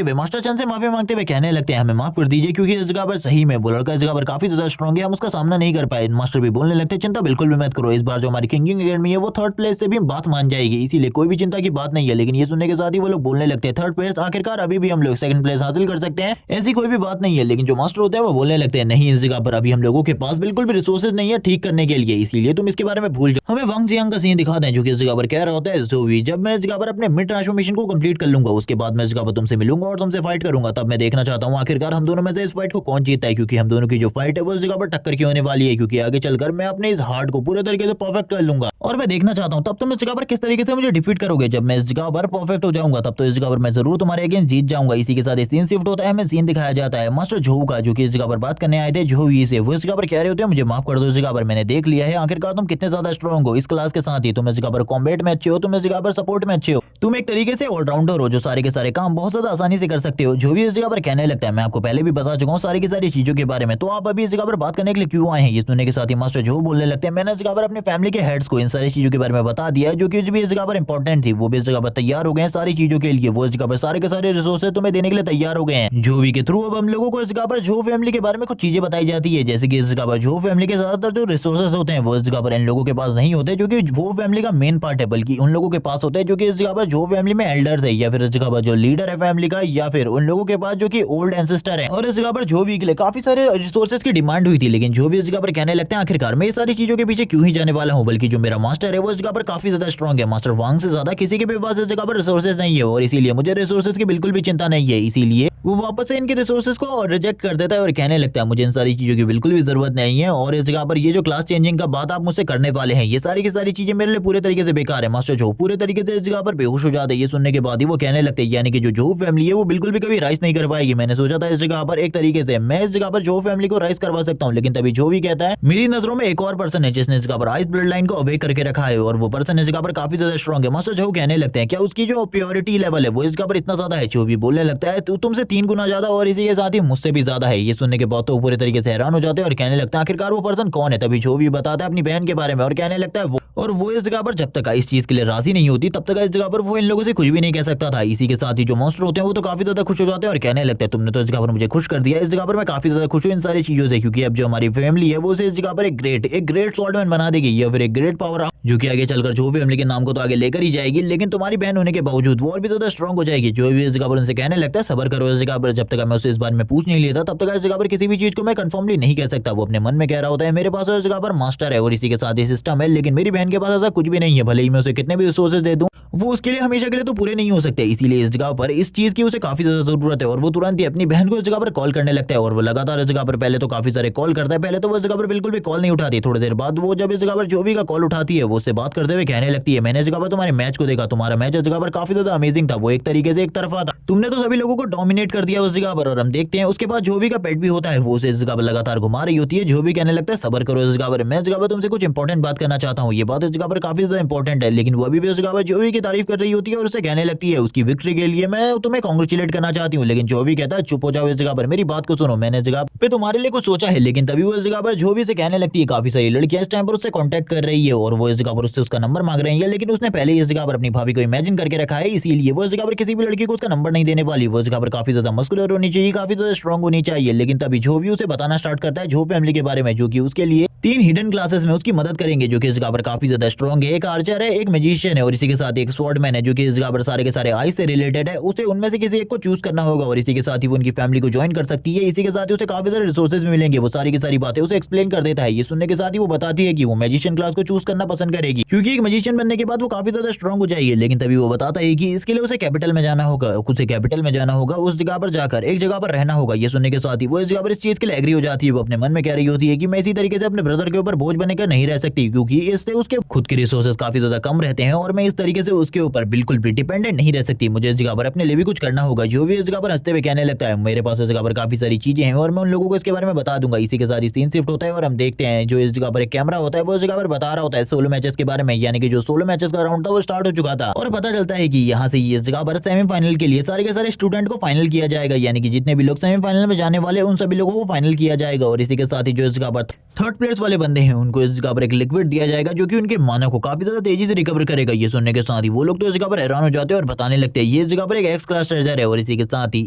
हुए मास्टर चंद से माफी मांगते हुए कहने लगते हैं हमें माफ कर दीजिए, क्योंकि इस जगह पर सही में वो लड़का इस जगह पर काफी ज्यादा स्ट्रॉन्ग है, हम उसका सामना नहीं कर पाए। मास्टर भी बोलने लगते हैं चिंता बिल्कुल भी मत करो, इस बार जो हमारी किंगजिंग एकेडमी है वो थर्ड प्लेस से भी बात मान जाएगी, इसीलिए कोई भी चिंता की बात नहीं है। लेकिन ये सुनने के साथ ही वो लोग बोलने लगते हैं थर्ड प्लेस आखिरकार अभी भी हम लोग सेकंड प्लेस हासिल कर सकते हैं, ऐसी कोई भी बात नहीं है। लेकिन जो मास्टर होते हैं वो बोलने लगते हैं नहीं, इस जगह पर अभी हम लोगों के पास बिल्कुल भी रिसोर्सेज नहीं है ठीक करने के लिए, इसीलिए तुम इसके बारे में भूल जाओ। हमें वांग जियांग का सीन दिखाते हैं, जो कि इस जगह पर कह रहा होता है जोवी, जब मैं इस जगह पर अपने मिड ट्रांसफॉर्मेशन को कंप्लीट कर लूंगा उसके बाद मैं इस जगह पर तुमसे मिलूंगा और तुमसे फाइट करूंगा, तब मैं देखना चाहता हूँ आखिरकार हम दोनों में से इस फाइट को कौन जीतता है, क्योंकि हम दोनों की जो फाइट है वो इस जगह पर टक्कर की होने वाली है, क्योंकि आगे चलकर मैं अपने इस हार्ट को पूरे तरीके से परफेक्ट कर लूंगा और मैं देखना चाहता हूँ तब तुम इस जगह पर किस तरीके से मुझे डिफीट करोगे। जब मैं इस जगह पर परफेक्ट हो जाऊंगा तब तो इस जगह पर मैं जरूर तुम्हारे अगेंस्ट जीत जाऊंगा। इसी के साथ सीन शिफ्ट होता है, हमें सीन दिखाया जाता है मास्टर झोऊ का, जो कि इस जगह पर बात करने आए थे झोवी से। वो इस जगह पर कह रहे होते हैं मुझे माफ कर दो, इस जगह पर मैंने देख लिया है आखिरकार तुम कितने ज्यादा स्ट्रॉन्ग हो, इस क्लास के साथ ही तुम इस जगह पर कॉम्बैट में अच्छे हो, तुम इस जगह पर सपोर्ट में अच्छे हो, तुम एक तरीके से ऑलराउंडर हो जो सारे के सारे काम बहुत ज्यादा आसानी से कर सकते हो। जो भी इस जगह पर कहने लगता है मैं आपको पहले भी बता चुका हूँ सारी की सारी चीजों के बारे में, तो आप अभी इस जगह पर बात करने के लिए क्यों आए हैं। ये सुनने के साथ ही मास्टर झोऊ बोलने लगते हैं मैंने इस जगह पर अपनी फैमिली के हेड्स को इन सारी चीजों के बारे में बता दिया है, जो कि भी इस जगह पर इंपॉर्टेंट थी, वो भी इस जगह पर तैयार हो गए हैं सारी चीजों के लिए, वो इस जगह पर सारे के सारे रिसोर्सेज तुम्हें देने के लिए तैयार हो गए हैं। जोवी के थ्रू अब हम लोगों को इस जगह पर झोऊ फैमिली के बारे में कुछ चीजें बताई जाती है, जैसे कि इस जगह पर झोऊ फैमिली के ज्यादातर जो रिसोर्सेज होते हैं वो इस जगह पर इन लोगों के पास नहीं होते, जो कि झोऊ फैमिली का मेन पार्ट है, बल्कि उन लोगों के पास होते हैं जो कि इस जगह पर झोऊ फैमिली में एल्डर्स है, या फिर इस जगह पर जो लीडर है फैमिली का, या फिर उन लोगों के पास जो कि ओल्ड एंसेस्टर है। और इस जगह पर जोवी के लिए काफी सारे रिसोर्सेज की डिमांड हुई थी, लेकिन जो भी इस जगह पर कहने लगते हैं आखिरकार मैं ये सारी चीजों के पीछे क्यों ही जाने वाला हूँ, बल्कि जो मेरा मास्टर है वो इस जगह पर काफी ज्यादा स्ट्रॉन्ग है, मास्टर वांग से ज्यादा किसी के भी पास इस जगह पर रिसोर्सेज नहीं है, और इसीलिए मुझे रिसोर्सेज की बिल्कुल भी चिंता नहीं है। इसीलिए वो वापस से इनके रिसोर्सेज को रिजेक्ट कर देता है और कहने लगता है मुझे इन सारी चीजों की बिल्कुल भी जरूरत नहीं है, और इस जगह पर ये जो क्लास चेंजिंग का बात आप मुझसे करने वाले हैं ये सारी की सारी चीजें मेरे लिए पूरे तरीके से बेकार है। मास्टर जो पूरे तरीके से इस जगह पर बेहोश हो जाते हैं। ये सुनने के बाद ही वो कहने लगते हैं यानी कि जो जो फैमिली है वो बिल्कुल भी कभी राइस नहीं कर पाएगी। मैंने सोचा था इस जगह पर एक तरीके से मैं इस जगह पर जो फैमिली को राइस करवा सकता हूँ, लेकिन तभी जो भी कहता है मेरी नजरों में एक और पर्सन है जिसने इस जगह पर आइस ब्लड लाइन को अवेक करके रखा है, और वो पर्सन इस जगह पर काफी ज्यादा स्ट्रॉन्ग है। मास्टर जो कहने लगते हैं क्या उसकी जो प्योरिटी लेवल है वो इस जगह पर इतना ज्यादा है। जो भी बोलने लगता है तो तुमसे 3 गुना ज्यादा और इसी के साथ ही मुझसे भी ज्यादा है। ये सुनने के बाद तो पूरे तरीके से हैरान हो जाते हैं और कहने लगता है आखिरकार वो पर्सन कौन है। तभी जो भी बताता है अपनी बहन के बारे में और कहने लगता है वो इस जगह पर जब तक इस चीज के लिए राजी नहीं होती तब तक इस जगह पर वो इन लोगों से कुछ भी नहीं कह सकता था। इसी के साथ ही जो मॉन्स्टर होते हैं वो तो काफी ज्यादा खुश हो जाते हैं और कहने लगते हैं तुमने तो इस जगह पर मुझे खुश कर दिया, इस जगह पर मैं काफी ज्यादा खुश हूँ इन सारी चीजों से, क्योंकि अब जो हमारी फैमिली है वो इस जगह पर एक ग्रेट स्वॉर्डमैन बना देगी या फिर एक ग्रेट पावर जो कि आगे चलकर जो फैमिली के नाम को तो आगे लेकर ही जाएगी, लेकिन तुम्हारी बहन होने के बावजूद वो और भी ज्यादा स्ट्रॉन्ग हो जाएगी। जो भी इस जगह पर उनसे कहने लगता है सबर करो, इस जगह पर जब तक मैं उसे इस बारे में पूछ नहीं लेता तब तक इस जगह पर किसी भी चीज को मैं कंफर्मली नहीं कह सकता। वो अपने मन में कह रहा होता है मेरे पास इस जगह पर मास्टर है और इसी के साथ ही सिस्टम है, लेकिन मेरी बहन के पास ऐसा कुछ भी नहीं है। भले ही मैं उसे कितने भी रिसोर्सेज दे दूं वो उसके लिए हमेशा के लिए तो पूरे नहीं हो सकते, इसीलिए इस जगह पर इस चीज की उसे काफी ज्यादा जरूरत है। और वो तुरंत ही अपनी बहन को इस जगह पर कॉल करने लगता है और वो लगातार इस जगह पर पहले तो काफी सारे कॉल करता है, पहले तो वो इस जगह पर बिल्कुल भी कॉल नहीं उठाती। थोड़ी देर बाद वो जब इस जगह पर जो भी का कॉल उठाती है वो उससे बात करते हुए कहने लगती है मैंने इस जगह पर तुम्हारे मैच को देखा, तुम्हारा मैच इस जगह पर काफी ज्यादा अमेजिंग था, वो एक तरीके से एक तरफा था, तुमने तो सभी लोगों को डोमिनेट कर दिया उस जगह पर। और हम देखते हैं उसके बाद जो भी का पेट भी होता है वो उसे इस जगह पर लगातार घुमा रही होती है। जो भी कहने लगता है सबर करो, इस जगह पर मैं इस जगह पर तुमसे कुछ इंपॉर्टेंट बात करना चाहता हूँ, ये बात इस जगह पर काफी ज्यादा इंपॉर्टेंट है। लेकिन वो अभी भी उस जगह पर जो भी की तारीफ कर रही होती है और उसे कहने लगती है उसकी विक्ट्री के लिए मैं तुम्हें कांग्रेचुलेट करना चाहती हूँ। लेकिन जो भी कहता है चुप हो जाओ, इस जगह पर मेरी बात को सुनो, मैंने इस जगह पे तुम्हारे लिए कुछ सोचा है। लेकिन तभी वो इस जगह पर जो भी से कहने लगती है काफी सारी लड़कियां इस टाइम पर उससे कांटेक्ट कर रही है और वो इस जगह पर उससे उसका नंबर मांग रही है, लेकिन उसने पहले इस जगह पर अपनी भाभी को इमेजिन करके रखा है, इसीलिए वो इस जगह पर किसी भी लड़की को उसका नंबर नहीं देने वाली। वो इस जगह पर काफी ज्यादा मस्कुलर होनी चाहिए, काफी ज्यादा स्ट्रॉन्ग होनी चाहिए। लेकिन तभी जो भी उसे बताना स्टार्ट करता है जो फैमिली के बारे में, जो कि उसके लिए 3 हिडन क्लासेस में उसकी मदद करेंगे, जो कि इस जगह पर काफी ज्यादा स्ट्रॉन्ग है। एक आर्चर है, एक मैजिशियन है और इसी के साथ एक स्वॉर्डमैन है, जो कि इस जगह पर सारे के सारे आइस से रिलेटेड है। उसे उनमें से किसी एक को चूज करना होगा और इसी के साथ ही वो उनकी फैमिली को ज्वाइन कर सकती है। इसी के साथ ही उसे काफी सारे रिसोर्सेज भी मिलेंगे। वो सारी की सारी बातें उसे एक्सप्लेन कर देता है। ये सुनने के साथ ही वो बताती है कि वो मैजिशियन क्लास को चूज करना पसंद करेगी, क्योंकि एक मैजिशियन बनने के बाद वो काफी ज्यादा स्ट्रॉन्ग हो जाएगी। लेकिन तभी वो बताता है कि इसके लिए उसे कैपिटल में जाना होगा, उसे कैपिटल में जाना होगा, उस जगह पर जाकर एक जगह पर रहना होगा। ये सुनने के साथ ही वो इस जगह पर इस चीज के लिए एग्री हो जाती है। वो अपने मन में कह रही होती है कि मैं इसी तरीके से अपने ब्रदर के ऊपर बोझ बनकर नहीं रह सकती, क्योंकि इससे उसके खुद के रिसोर्सेज काफी ज्यादा कम रहते हैं और मैं इस तरीके से उसके ऊपर बिल्कुल भी डिपेंडेंट नहीं रह सकती। मुझे इस जगह पर अपने लिए भी कुछ करना होगा। जो भी इस जगह पर हंसते हुए कहने लगता है, मेरे पास इस जगह पर काफी सारी चीजें हैं और मैं उन लोगों को इसके बारे में बता दूंगा। इसी के साथ ही सीन शिफ्ट होता है और हम देखते हैं जो इस जगह पर एक कैमरा होता है वो इस जगह पर बता रहा होता है सोलो मैचेस के बारे में, यानी कि जो सोलो मैचेस का राउंड था वो स्टार्ट हो चुका था और पता चलता है कि यहाँ से इस जगह पर सेमीफाइनल के लिए सारे के सारे स्टूडेंट को फाइनल किया जाएगा, यानी कि जितने भी लोग सेमीफाइनल में जाने वाले उन सभी लोगों को फाइनल किया जाएगा। और इसी के साथ ही जो इस जगह पर थर्ड प्लेस वाले बंदे हैं उनको इस जगह पर एक लिक्विड दिया जाएगा जो कि उनके माना को काफी ज्यादा तेजी से रिकवर करेगा। ये सुनने के साथ ही वो लोग तो इस जगह पर हैरान हो जाते हैं और बताने लगते हैं ये इस जगह पर एक एक्स क्लास ट्रेजर है और इसी के साथ ही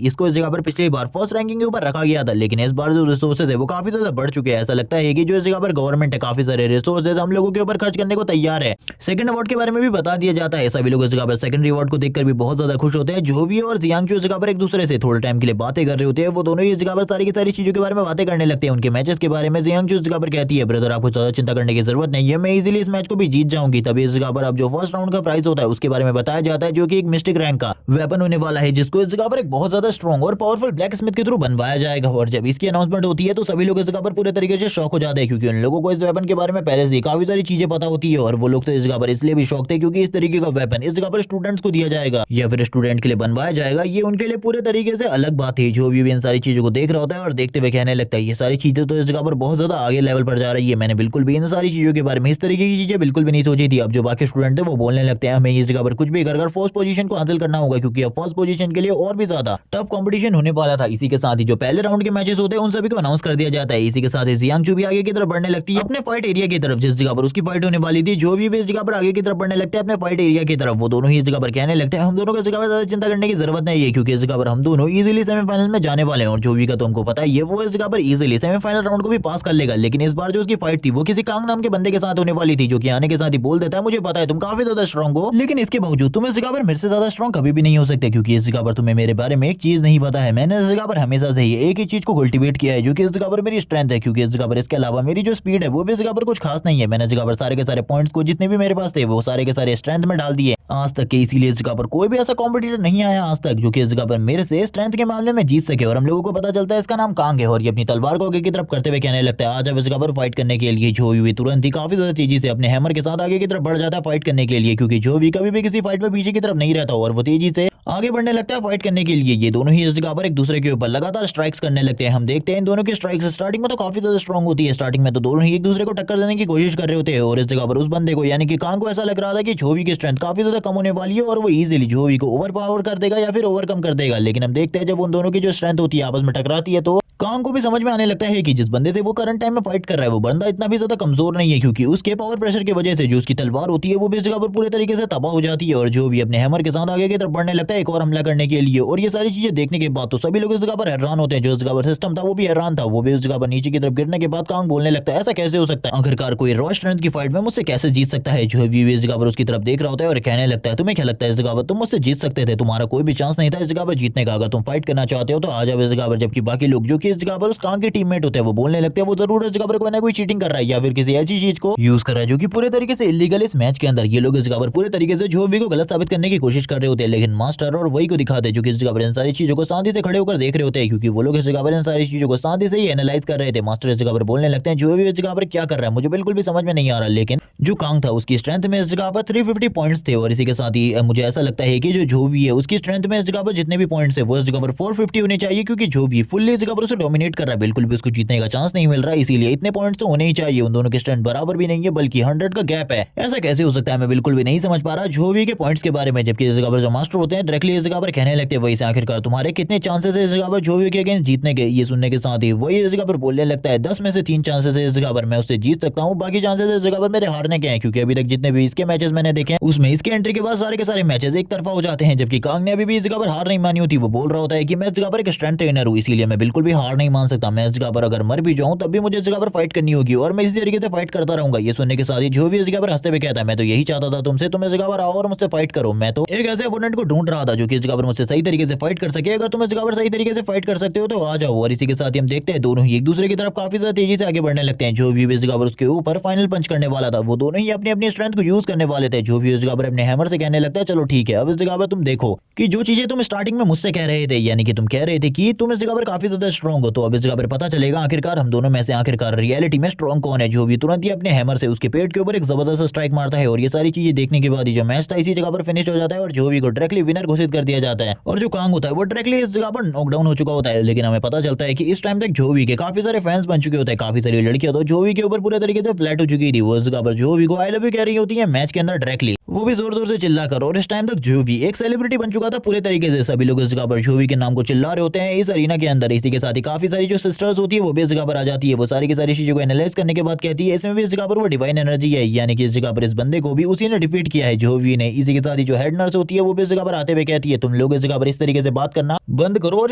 इसको इस जगह पर पिछली बार फर्स्ट रैंकिंग के ऊपर रखा गया था, लेकिन इस बार जो रिसोर्सेज है वो काफी ज्यादा बढ़ चुके हैं। ऐसा लगता है कि जो इस जगह पर गवर्नमेंट है काफी सारे रिसोर्सेज हम लोगों के ऊपर खर्च करने को तैयार है। सेकंड अवार्ड के बारे में भी बता दिया जाता है। सभी लोग इस जगह पर सेकंड अवार्ड को देखकर भी बहुत ज्यादा खुश होते हैं। जोवी और जियांग इस जगह पर एक दूसरे से थोड़े टाइम के लिए बातें कर रहे होते हैं। वो दोनों ही इस जगह पर सारी की सारी चीजों के बारे में बातें करने लगते हैं, उनके मैचेस के बारे में। जियांग इस जगह पर कहती है, ब्रदर आपको ज्यादा चिंता करने की जरूरत नहीं है, मैं इजीली इस मैच को भी जीत जाऊंगी। तभी इस जगह पर अब जो फर्स्ट राउंड का प्राइस होता है उसके बारे में बताया जाता है, जो कि एक मिस्टिक रैंक का वेपन होने वाला है, जिसको इस जगह पर एक बहुत ज्यादा स्ट्रॉन्ग और पावरफुल ब्लैक स्मिथ के थ्रू बनवाया जाएगा। और जब इसकी अनाउंसमेंट होती है तो सभी लोग इस जगह पर पूरे तरीके से शॉक हो जाते हैं, क्योंकि उन लोगों को इस वेपन के बारे में पहले से काफी सारी चीजें पता होती है। और वो लोग तो इस जगह पर इसलिए भी शौक थे क्योंकि इस तरीके का वेपन इस जगह पर स्टूडेंट्स को दिया जाएगा या फिर स्टूडेंट के लिए बनवाया जाएगा, ये उनके लिए पूरे तरीके से अलग बात है। जो भी इन सारी चीजों को देख रहा होता है और देखते हुए कहने लगता है ये सारी चीजें तो इस जगह पर बहुत ज्यादा आगे लेवल पर जा रही है, मैंने बिल्कुल भी इन सारी चीजों के बारे में इस तरीके की चीजें बिल्कुल भी नहीं सोची थी। अब जो बाकी स्टूडेंट थे वो बोलने लगते हैं हमें इस जगह पर कुछ भी कर फर्स्ट पोजीशन को हासिल करना होगा, क्योंकि अब फर्स्ट पोजीशन के लिए और भी ज्यादा टफ कंपटीशन होने वाला था। इसी के साथ ही जो पहले राउंड के मैचेस होते हैं उन सभी को अनाउंस कर दिया जाता है। इसी के साथ ही जियांग भी आगे की तरफ बढ़ने लगती है अपने फाइट एरिया की तरफ, जिस जगह पर उसकी फाइट होने वाली थी। जो भी इस जगह पर आगे की तरफ बढ़ने लगते हैं अपने फाइट एरिया की तरफ। वो दोनों ही इस जगह पर कहने लगते हैं हम दोनों को इस जगह पर ज्यादा चिंता करने की जरूरत नहीं है, क्योंकि इस जगह पर हम दोनों इजीली सेमीफाइनल में जाने वाले हैं। और जो भी का तुमको पता है ये वो इस जगह पर इजीली सेमीफाइनल राउंड को भी पास कर लेगा। लेकिन इस बार जो उसकी फाइट थी वो किसी कांग नाम के बंदे के साथ होने वाली थी, जो कि आने के साथ ही बोल देता है मुझे पता है तुम काफी ज्यादा स्ट्रॉन्ग हो, लेकिन इसके बावजूद तुम इस जगह पर मेरे से ज्यादा स्ट्रॉन्ग कभी भी नहीं हो सकते, क्योंकि इस जगह पर तुम्हें मेरे बारे में एक चीज नहीं पता है। मैंने इस जगह पर हमेशा से ही एक ही चीज को कल्टीवेट किया है, जो कि इस जगह पर मेरी स्ट्रेंथ है, क्योंकि इस जगह पर इसके अलावा मेरी जो स्पीड है वो भी इस जगह पर कुछ खास नहीं है। मैंने इस जगह पर सारे के सारे पॉइंट्स को जितने भी मेरे पास थे वो सारे के सारे स्ट्रेंथ में डाल दिए आज तक के, इसीलिए इस जगह पर कोई भी ऐसा कॉम्पिटिटर नहीं आया आज तक जो कि इस जगह पर मेरे से स्ट्रेंथ के मामले में जीत सके। और हम लोगों को पता चलता है इसका नाम कांग है और ये अपनी तलवार को आगे की तरफ करते हुए कहने लगता है आज अब इस जगह पर फाइट करने के लिए। जो भी तुरंत ही काफी ज्यादा तेजी से अपने हैमर के साथ आगे की तरफ बढ़ जाता है फाइट करने के लिए, क्योंकि जो भी कभी भी किसी फाइट में पीछे की तरफ नहीं रहता और वो तेजी से आगे बढ़ने लगता है फाइट करने के लिए। ये दोनों ही इस जगह पर एक दूसरे के ऊपर लगातार स्ट्राइक्स करने लगते हैं। हम देखते हैं इन दोनों की स्ट्राइक्स स्टार्टिंग में तो काफी ज्यादा स्ट्रॉन्ग होती है। स्टार्टिंग में तो दोनों ही एक दूसरे को टक्कर देने की कोशिश कर रहे होते हैं और इस जगह पर उस बंदे को यानी कि कांग को ऐसा लग रहा था कि जोवी की स्ट्रेंथ काफी ज्यादा कम होने वाली है और वो इजीली जोवी को ओवर पावर कर देगा या फिर ओवरकम कर देगा। लेकिन हम देखते हैं जब उन दोनों की जो स्ट्रेंथ होती है आपस में टकराती है तो कांग को भी समझ में आने लगता है कि जिस बंदे से वो करंट टाइम में फाइट कर रहा है वो बंदा इतना भी ज्यादा कमजोर नहीं है, क्योंकि उसके पावर प्रेशर की वजह से जो उसकी तलवार होती है वो भी इस जगह पर पूरे तरीके से तबाह हो जाती है। और जो भी अपने हैमर के साथ आगे की तरफ बढ़ने लगता है एक और हमला करने के लिए। और ये सारी चीजें देखने के बाद तो सभी लोग इस जगह पर हैरान होते हैं। जो इस जगह पर सिस्टम था वो भी हैरान था। वो भी इस जगह पर नीचे की तरफ गिरने के बाद कांग बोलने लगता है ऐसा कैसे हो सकता है, आखिरकार कोई रॉ स्ट्रेंथ की फाइट में मुझसे कैसे जीत सकता है। जो भी इस जगह पर उसकी तरफ देख रहा होता है और कहने लगता है तुम्हें क्या लगता है इस जगह पर तुम मुझसे जीत सकते थे, तुम्हारा कोई भी चांस नहीं था इस जगह पर जीतने का। अगर तुम फाइट करना चाहते हो तो आ जाओ इस जगह पर। जबकि बाकी लोग जो कि इस जगह पर उस कांग के टीममेट होते हैं वो बोलने लगते हैं वो जरूर इस जगह पर कोई ना कोई चीटिंग कर रहा है या फिर किसी ऐसी चीज को यूज कर रहा है जो कि पूरे तरीके से इलीगल इस मैच के अंदर। ये लोग इस जगह पर पूरे तरीके से जो भी को गलत साबित करने की कोशिश कर रहे होते हैं, लेकिन मास्टर और वही को दिखाते हैं जो कि इस जगह पर इन सारी चीजों को शांति से खड़े होकर देख रहे होते हैं, क्योंकि वो लोग इस जगह पर इन सारी चीजों को शांति से ही एनालाइज कर रहे थे। मास्टर इस जगह पर बोलने लगते हैं जो भी इस जगह पर क्या कर रहा है मुझे बिल्कुल भी समझ में नहीं आ रहा, लेकिन जो कांग था उसकी स्ट्रेंथ में इस जगह पर 350 पॉइंट्स थे। और इसी के साथ ही मुझे ऐसा लगता है कि जो भी है उसकी स्ट्रेंथ में इस जगह पर जितने भी पॉइंट्स है वो इस जगह पर 450 होने चाहिए, क्योंकि जो भी फुल्ली इस जगह पर उसे डोमिनेट कर रहा है बिल्कुल भी उसको जीतने का चांस नहीं मिल रहा, इसीलिए इतने पॉइंट्स तो होने ही चाहिए। उन दोनों के स्ट्रेंथ बराबर भी नहीं है बल्कि 100 का गैप है। ऐसा कैसे हो सकता है मैं बिल्कुल भी नहीं समझ पा रहा जोवी के पॉइंट्स के बारे में। जबकि इस जगह पर जो मास्टर होते हैं डायरेक्टली इस जगह पर कहने लगते हैं वही से आखिरकार तुम्हारे कितने चांसेस है इस जगह पर जोवी के अगेंस्ट जीतने के। ये सुनने के साथ ही वही इस जगह पर बोलने लगता है 10 में से 3 चांसेस है इस जगह पर मैं उससे जीत सकता हूँ, बाकी चांसेस इस जगह पर मेरे हारने के हैं, क्योंकि अभी तक जितने भी इसके मैचेस मैंने देखे उसमें इसके एंट्री के बाद सारे के सारे मैचेस एक तरफा हो जाते हैं। जबकि कांग ने अभी भी इस जगह पर हार नहीं मानी होती। वो बोल रहा होता है कि मैं इस जगह पर एक स्ट्रेंथ ट्रेनर हूँ, इसीलिए मैं बिल्कुल भी हार नहीं मान सकता। मैं इस जगह पर अगर मर भी जाऊँ तब भी मुझे इस जगह पर फाइट करनी होगी और मैं इसी तरीके से फाइट करता रहूंगा। ये सुनने के साथ ही जो भी इस जगह पर हंसते हुए कहता है मैं तो यही चाहता था तुमसे, तुम इस जगह पर आओ और मुझसे फाइट करो। मैं तो एक ऐसे अपोनेंट को ढूंढ रहा था जो कि इस जगह पर मुझसे सही तरीके से फाइट कर सके। अगर तुम इस जगह पर सही तरीके से फाइट कर सकते हो तो आ जाओ। और इसी के साथ ही हम देखते हैं दोनों ही एक दूसरे की तरफ काफी ज्यादा तेजी से आगे बढ़ने लगते हैं। जो भी इस जगह पर उसके ऊपर फाइनल पंच करने वाला था वो दोनों ही अपनी अपनी स्ट्रेंथ को यूज करने वाले थे। जो भी इस जगह पर अपने हैमर से कहने लगता है चलो ठीक है अब इस जगह पर तुम देखो कि जो चीजें तुम स्टार्टिंग में मुझसे कह रहे थे, यानी कि तुम कह रहे थे कि तुम इस जगह पर काफी ज्यादा स्ट्रॉन्ग स्ट्रॉन्ग हो। तो अब इस जगह पर पता चलेगा आखिरकार हम दोनों में से आखिरकार रियलिटी में स्ट्रॉन्ग कौन है। जो भी तुरंत ही अपने हैमर से उसके पेट के ऊपर एक जबरदस्त स्ट्राइक मारता है और ये सारी चीजें देखने के बाद ही जो मैच था इसी जगह पर फिनिश हो जाता है और जोवी को डायरेक्टली विनर घोषित कर दिया जाता है। और जो कांग होता है वो डायरेक्टली इस जगह पर नॉकडाउन हो चुका होता है। लेकिन हमें पता चलता है कि इस टाइम तक जोवी के काफी सारे फैंस बन चुके होते हैं, काफी सारी लड़कियां तो जोवी के ऊपर पूरे तरीके से फ्लैट हो चुकी थी। वो इस जगह पर जोवी को आई लव यू कह रही होती है मैच के अंदर डायरेक्टली, वो भी जोर जोर से चिल्ला कर। और इस टाइम तक जोवी एक सेलिब्रिटी बन चुका था पूरे तरीके से, सभी लोग इस जगह पर जोवी के नाम को चिल्ला रहे होते हैं इस अरीना के अंदर। इसी के साथ ही काफी सारी जो सिस्टर्स होती है वो भी इस जगह पर आ जाती है। वो सारी की सारी चीजों को एनालाइज करने के बाद कहती है इसमें भी इस जगह पर वो डिवाइन एनर्जी है, यानी कि इस जगह पर इस बंदे को भी उसी ने डिफीट किया है जोवी ने। इसी के साथ ही जो हेड नर्स होती है वो भी इस जगह पर आते हुए कहती है तुम लोग इस जगह पर इस तरीके से बात करना बंद करो और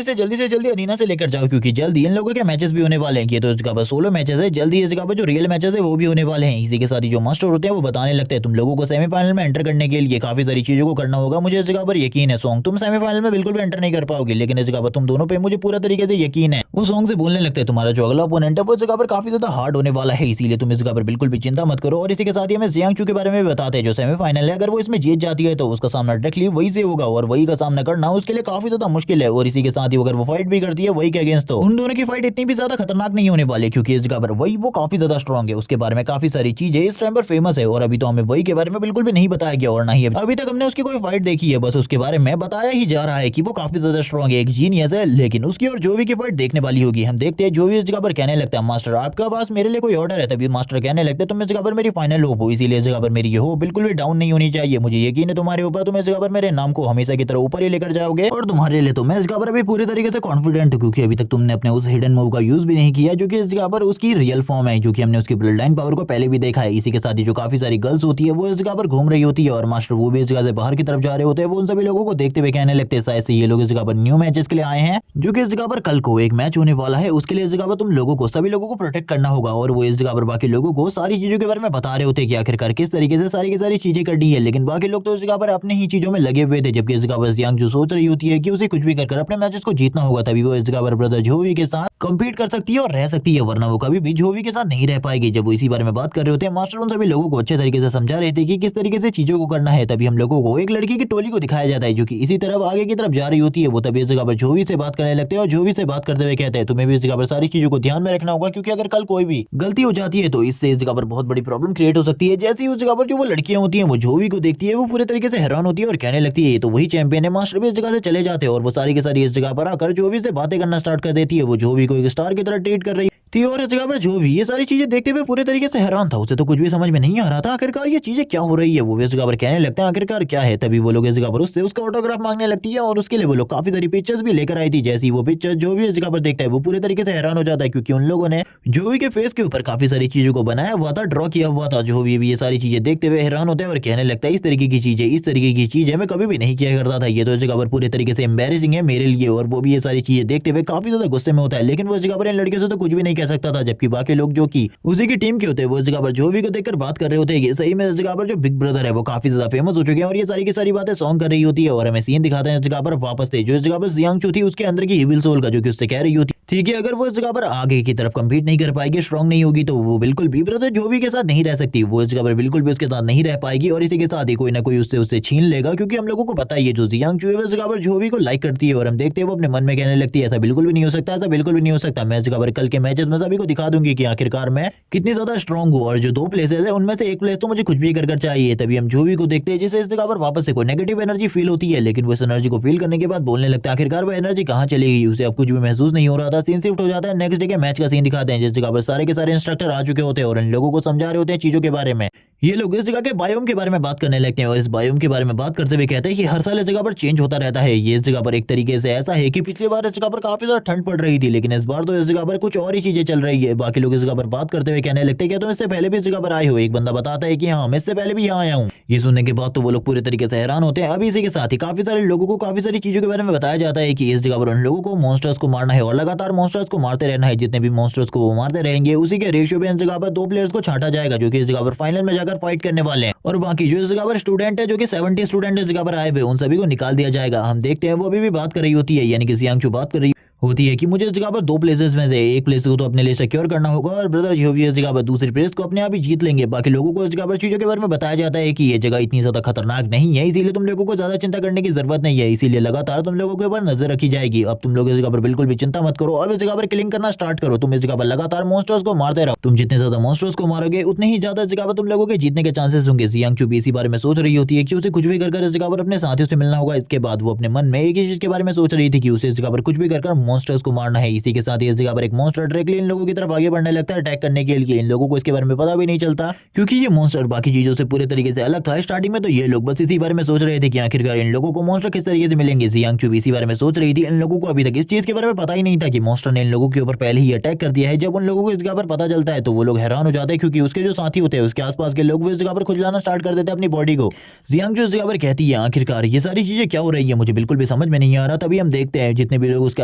इसे जल्दी से जल्दी अरीना से लेकर जाओ, क्योंकि जल्दी इन लोगों के मैचेस भी होने वाले हैं। ये तो इस जगह पर सोलो मैचेस है, जल्दी इस जगह पर जो रियल मैचेस है वो भी होने वाले हैं। इसी के साथ ही जो मास्टर होते हैं वो बताने लगते हैं तुम लोगों को सेमीफाइनल में एंटर करने के लिए काफी सारी चीजों को करना होगा। मुझे इस जगह पर यकीन है सॉन्ग तुम सेमीफाइनल में बिल्कुल भी एंटर नहीं कर पाओगे, लेकिन इस जगह पर तुम दोनों पे मुझे पूरा तरीके से यकीन है। वो सॉन्ग से बोलने लगते हैं तुम्हारा जो अगला ओपोनेंट है वो इस जगह पर काफी ज्यादा हार्ड होने वाला है, इसीलिए तुम इस जगह पर बिल्कुल भी चिंता मत करो। और इसी के साथ ही हमें जियांगचू के बारे में भी बताते हैं जो सेमीफाइनल है, अगर वो इसमें जीत जाती है तो उसका सामना डायरेक्टली वही से होगा और वही का सामना करना उसके लिए काफी ज्यादा मुश्किल है। और इसी के साथ ही अगर वो फाइट भी करती है वही के अगेंस्ट तो उन दोनों की फाइट इतनी भी ज्यादा खतरनाक नहीं होने वाली, क्योंकि इस जगह पर वही वो काफी ज्यादा स्ट्रॉन्ग है, उसके बारे में काफी सारी चीजें इस टाइम पर फेमस है। और अभी तो हमें वही के बारे में बिल्कुल भी नहीं बताया गया और ना ही अभी तक हमने उसकी कोई फाइट देखी है, बस उसके बारे में बताया ही जा रहा है कि वो काफी ज्यादा स्ट्रॉन्ग है, एक जीनियस है। लेकिन उसकी और जोवी की फाइट देखने वाली होगी। हम देखते हैं जोवी इस जगह पर कहने लगता है मास्टर आपके पास मेरे लिए कोई ऑर्डर है, तभी मास्टर कहने लगते हैं तुम इस जगह पर मेरी फाइनल होप हो, इसीलिए इस जगह पर मेरी ये होप बिल्कुल भी डाउन नहीं होनी चाहिए। मुझे यकीन है तुम्हारे ऊपर, तुम इस जगह पर मेरे नाम को हमेशा की तरह ऊपर ही लेकर जाओगे। और तुम्हारे लिए तो मैं इस जगह पर अभी पूरी तरीके से कॉन्फिडेंट हूं, क्योंकि अभी तक तुमने अपने उस हिडन मूव का यूज भी नहीं किया जो कि इस जगह पर उसकी रियल फॉर्म है, जो कि हमने उसकी ब्लड लाइन पावर को पहले भी देखा है। इसी के साथ ही जो काफी सारी गर्ल्स होती है वो इस जगह पर घूम रही होती है और मास्टर वो भी इस जगह से बाहर की तरफ जा रहे होते हैं। वो उन सभी लोगों को देखते हुए कहने लगते हैं शायद से ये लोग इस जगह पर न्यू मैचेस के लिए आए हैं, जो कि इस जगह पर कल को एक मैच होने वाला है, उसके लिए इस जगह पर तुम लोगों को सभी लोगों को प्रोटेक्ट करना होगा। और वो इस जगह पर बाकी लोगों को सारी चीजों के बारे में बता रहे होते हैं कि आखिरकार किस तरीके से सारी की सारी चीजें करनी है। लेकिन बाकी लोग तो इस जगह पर अपनी ही चीजों में लगे हुए थे, जबकि इस जगह पर जियांग जो सोच रही होती है कि उसे कुछ भी कर अपने मैचेस को जीतना होगा, तभी वो इस जगह पर ब्रदर जोवी के साथ कम्पीट कर सकती है और रह सकती है, वरना वो कभी भी जोवी के साथ नहीं रह पाएगी। जब वो इसी बारे में बात कर रहे होते हैं मास्टर उन सभी लोगों को अच्छे तरीके से समझा रहे थे कि किस तरीके से चीजों को करना है। तभी हम लोगों को एक लड़की की टोली को दिखाया जाता है जो कि इसी तरफ आगे की तरफ जा रही होती है। वो तभी इस जगह पर जोवी से बात करने लगते हैं और जोवी से बात करते हुए कहते हैं तुम्हें भी इस जगह पर सारी चीजों को ध्यान में रखना होगा, क्योंकि अगर कल कोई भी गलती हो जाती है तो इससे इस जगह पर बहुत बड़ी प्रॉब्लम क्रिएट हो सकती है। जैसे ही उस जगह पर जो वो लड़कियां होती हैं वो जोवी को देखती है वो पूरे तरीके से हैरान होती है और कहने लगती है ये तो वही चैंपियन है। मास्टर भी इस जगह से चले जाते हैं और वो सारी की सारी इस जगह पर आकर जोवी से बातें करना स्टार्ट कर देती है। वो जोवी को एक स्टार की तरह ट्रीट कर रही थी और इस जगह पर जो भी ये सारी चीजें देखते हुए पूरे तरीके से हैरान था, उसे तो कुछ भी समझ में नहीं आ रहा था आखिरकार ये चीजें क्या हो रही है। वो भी इस जगह पर कहने लगते हैं आखिरकार क्या है। तभी वो लोग इस जगह पर उससे उसका ऑटोग्राफ मांगने लगती है और उसके लिए वो लोग काफी सारी पिक्चर्स भी लेकर आई थी। जैसी वो पिक्चर जो भी इस जगह पर देखता है वो पूरे तरीके से हैरान हो जाता है, क्योंकि उन लोगों ने जोवी के फेस के ऊपर काफी सारी चीजों को बनाया हुआ था, ड्रॉ किया हुआ था। जो भी ये सारी चीजें देखते हुए हैरान होते हैं और कहने लगता है इस तरीके की चीजें मैं कभी भी नहीं किया करता था, ये तो इस जगह पर पूरे तरीके से एम्बैरेसिंग है मेरे लिए। और वो भी ये सारी चीजें देखते हुए काफी ज्यादा गुस्से में होता है, लेकिन वो इस जगह पर इन लड़कियों से तो कुछ भी नहीं कह सकता था। जबकि बाकी लोग जो कि उसी की टीम के होते हैं वो इस जगह पर जोवी को देखकर बात कर रहे होते हैं। ये सही में इस जगह पर जो बिग ब्रदर है वो काफी ज्यादा फेमस हो चुके हैं और ये सारी की सारी बातें सॉन्ग कर रही होती है। और हमें सीन दिखाते हैं इस जगह पर वापस थे जो इस जगह पर जियांगचू थी उसके अंदर की इविल सोल का, जो कि उससे कह रही होती ठीक है अगर वो इस जगह पर आगे की तरफ कम्पीट नहीं कर पाएगी, स्ट्रॉन्ग नहीं होगी, तो वो बिल्कुल भी ब्रदर जोवी के साथ नहीं रह सकती। वो इस जगह पर बिल्कुल भी उसके साथ नहीं रह पाएगी और इसी के साथ ही कोई ना कोई उससे छीन लेगा, क्योंकि हम लोगों को पता ही है जो जियांगचू है वो इस जगह पर जोवी को लाइक करती है। और हम देखते हैं वो अपने मन में कहने लगती है ऐसा बिल्कुल भी नहीं हो सकता, ऐसा बिल्कुल भी नहीं हो सकता। मैं इस जगह पर कल के मैचेस में सभी को दिखा दूंगी कि आखिरकार मैं कितनी ज्यादा स्ट्रॉन्ग हूँ और जो 2 प्लेसेस है उनमें से एक प्लेस तो मुझे कुछ भी कर चाहिए। तभी हम जोवी को देखते हैं जिसे इस जगह पर वापस से कोई नेगेटिव एनर्जी फील होती है, लेकिन वो इस एनर्जी को फील करने के बाद बोलने लगता है आखिरकार वो एनर्जी कहाँ चली गई, उसे अब कुछ भी महसूस नहीं हो रहा था। सीन शिफ्ट हो जाता है नेक्स्ट डे के मैच का सीन दिखाते हैं जिस जगह पर सारे के सारे इंस्ट्रक्टर आ चुके होते हैं और इन लोगों को समझा रहे होते हैं चीजों के बारे में। ये लोग इस जगह के बायोम के बारे में बात करने लगते हैं और इस बायोम के बारे में बात करते हुए कहते हैं कि हर साल इस जगह पर चेंज होता रहता है। ये इस जगह पर एक तरीके से ऐसा है कि पिछली बार इस जगह पर काफी ज्यादा ठंड पड़ रही थी, लेकिन इस बार तो इस जगह पर कुछ और ही चीजें चल रही है। बाकी लोग इस जगह पर बात करते हुए कहने लगते हैं क्या तुम इससे पहले भी इस जगह पर आए हो। एक बंदा बताता है कि हाँ मैं इससे पहले भी यहाँ आया हूँ। ये सुनने के बाद तो वो लोग पूरे तरीके से हैरान होते हैं। अभी इसी के साथ ही काफी सारे लोगों को काफी सारी चीजों के बारे में बताया जाता है कि इस जगह पर उन लोगों को मॉन्स्टर्स को मारना है और लगातार मॉन्स्टर्स को मारते रहना है। जितने भी मॉन्स्टर्स को वो मारते रहेंगे उसी के रेशियो पे इस जगह पर 2 प्लेयर्स को छांटा जाएगा जो कि इस जगह पर फाइनल में जाकर फाइट करने वाले हैं। और बाकी जो इस जगह पर स्टूडेंट है जो कि 70 स्टूडेंट इस जगह पर आए हुए उन सभी को निकाल दिया जाएगा। हम देखते हैं वो अभी भी बात कर रही होती है, यानी कि जियांगचू बात कर रही होती है कि मुझे इस जगह पर 2 प्लेसेस में से एक प्लेस को तो अपने लिए सिक्योर करना होगा और ब्रदर जो भी इस जगह पर दूसरी प्लेस को अपने आप ही जीत लेंगे। बाकी लोगों को इस जगह पर चीज़ों के बारे में बताया जाता है कि ये जगह इतनी ज़्यादा खतरनाक नहीं है, इसीलिए तुम लोगों को ज़्यादा चिंता करने की ज़रूरत नहीं है, इसीलिए लगातार तुम लोगों के ऊपर नज़र रखी जाएगी। अब तुम लोग इस जगह पर बिल्कुल भी चिंता मत करो, अब इस जगह पर किलिंग करना स्टार्ट करो। तुम इस जगह पर लगातार मॉन्स्टर्स को मारते रहो। तुम जितने ज़्यादा मॉन्स्टर्स को मारोगे उतने ही ज़्यादा इस जगह पर तुम लोगों के जीतने के चांसेस होंगे। जियांग भी इसी बारे में सोच रही होती है कि उसे कुछ भी कर इस जगह पर अपने साथियों से मिलना होगा। इसके बाद वो अपने मन में एक ही चीज़ के बारे में सोच रही थी कि उसे इस जगह पर कुछ भी कर मॉन्स्टर्स को मारना है। इसी के साथ ही इस जगह पर एक मॉन्स्टर डायरेक्टली इन लोगों की तरफ आगे बढ़ने लगता है अटैक करने के लिए। इन लोगों को इसके बारे में पता भी नहीं चलता क्योंकि ये मॉन्स्टर बाकी चीजों से पूरे तरीके से अलग था। स्टार्टिंग में तो ये लोग बस इसी बारे में सोच रहे थे कि आखिरकार इन लोगों को मॉन्स्टर किस तरीके से मिलेंगे। जियांग भी इसी बारे में सोच रही थी। इन लोगों को अभी तक इस चीज के बारे में पता ही नहीं था कि मॉन्स्टर ने इन लोगों के ऊपर पहले ही अटैक कर दिया है। जब उन लोगों को इस जगह पर पता चलता है तो वो लोग हैरान हो जाते हैं क्योंकि उसके जो साथी होते हैं उसके आसपास के लोग वो इस जगह पर खुजलाना स्टार्ट कर देते हैं अपनी बॉडी को। जियांग इस जगह पर कहती है आखिरकार ये सारी चीजें क्या हो रही है, मुझे बिल्कुल भी समझ में नहीं आ रहा। तभी हम देखते हैं जितने भी लोग उसके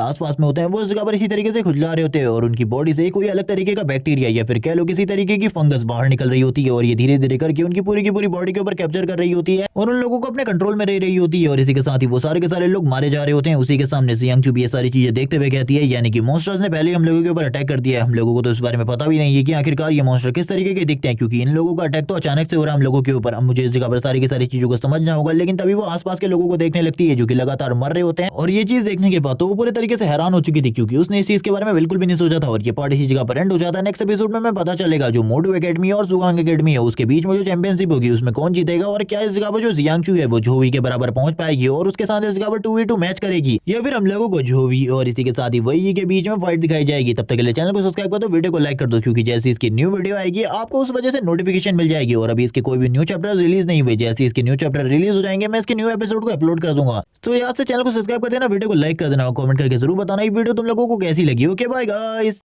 आसपास में होते हैं वो इस जगह पर इसी तरीके से खुजला रहे होते हैं और उनकी बॉडी से कोई अलग तरीके का बैक्टीरिया या फिर कह लो किसी तरीके की फंगस बाहर निकल रही होती है और ये धीरे धीरे करके उनकी पूरी की पूरी बॉडी के ऊपर कैप्चर कर रही होती है और उन लोगों को अपने कंट्रोल में रह रही होती है। और इसी के साथ ही वो सारे के सारे लोग मारे जा रहे होते हैं। उसी के सामने जियांग भी ये सारी चीजें देखते हुए कहती है यानी कि मॉन्स्टर्स ने पहले हम लोगों के ऊपर अटैक कर दिया है। हम लोगों को तो इस बारे में पता भी नहीं है कि आखिरकार ये मॉन्स्टर किस तरीके के दिखते हैं क्योंकि इन लोगों का अटैक तो अचानक से हो रहा है हम लोगों के ऊपर। अब मुझे इस जगह पर सारी की सारी चीजों को समझना होगा। लेकिन तभी वो आसपास के लोगों को देखने लगती है जो कि लगातार मर रहे होते हैं और ये चीज देखने के बाद तो वो पूरे तरीके से हैरान हो चुकी थी क्योंकि उसने इस चीज के बारे में बिल्कुल भी नहीं सोचा था। और ये पार्ट इसी जगह पर एंड हो जाता है। नेक्स्ट एपिसोड में पता चलेगा जो मोटू एकेडमी और सुगांग एकेडमी है उसके बीच में जो चैंपियनशिप होगी उसमें कौन जीतेगा और क्या इस जगह पर जो जियांग है वो जोवी के बराबर पहुंच पाएगी और उसके साथ इस जगह पर 2v2 मैच करेगी या फिर हम लोगों को जोवी और इसी के साथ ही वही के बीच में फाइट दिखाई जाएगी। तब तक के लिए चैनल को सब्सक्राइब कर दो, वीडियो को लाइक कर दो क्योंकि जैसे इसकी न्यू वीडियो आएगी आपको उस वजह से नोटिफिकेशन मिल जाएगी। और अभी इसके कोई भी न्यू चैप्टर रिलीज नहीं हुए, जैसे इसके न्यू चैप्टर रिलीज हो जाएंगे मैं इसके न्यू एपिसोड को अपलोड कर दूंगा। तो याद से चैनल को सब्सक्राइब कर देना, वीडियो को लाइक कर देना और कमेंट करके जरूर बताना ये वीडियो तुम लोगों को कैसी लगी। Okay bye guys.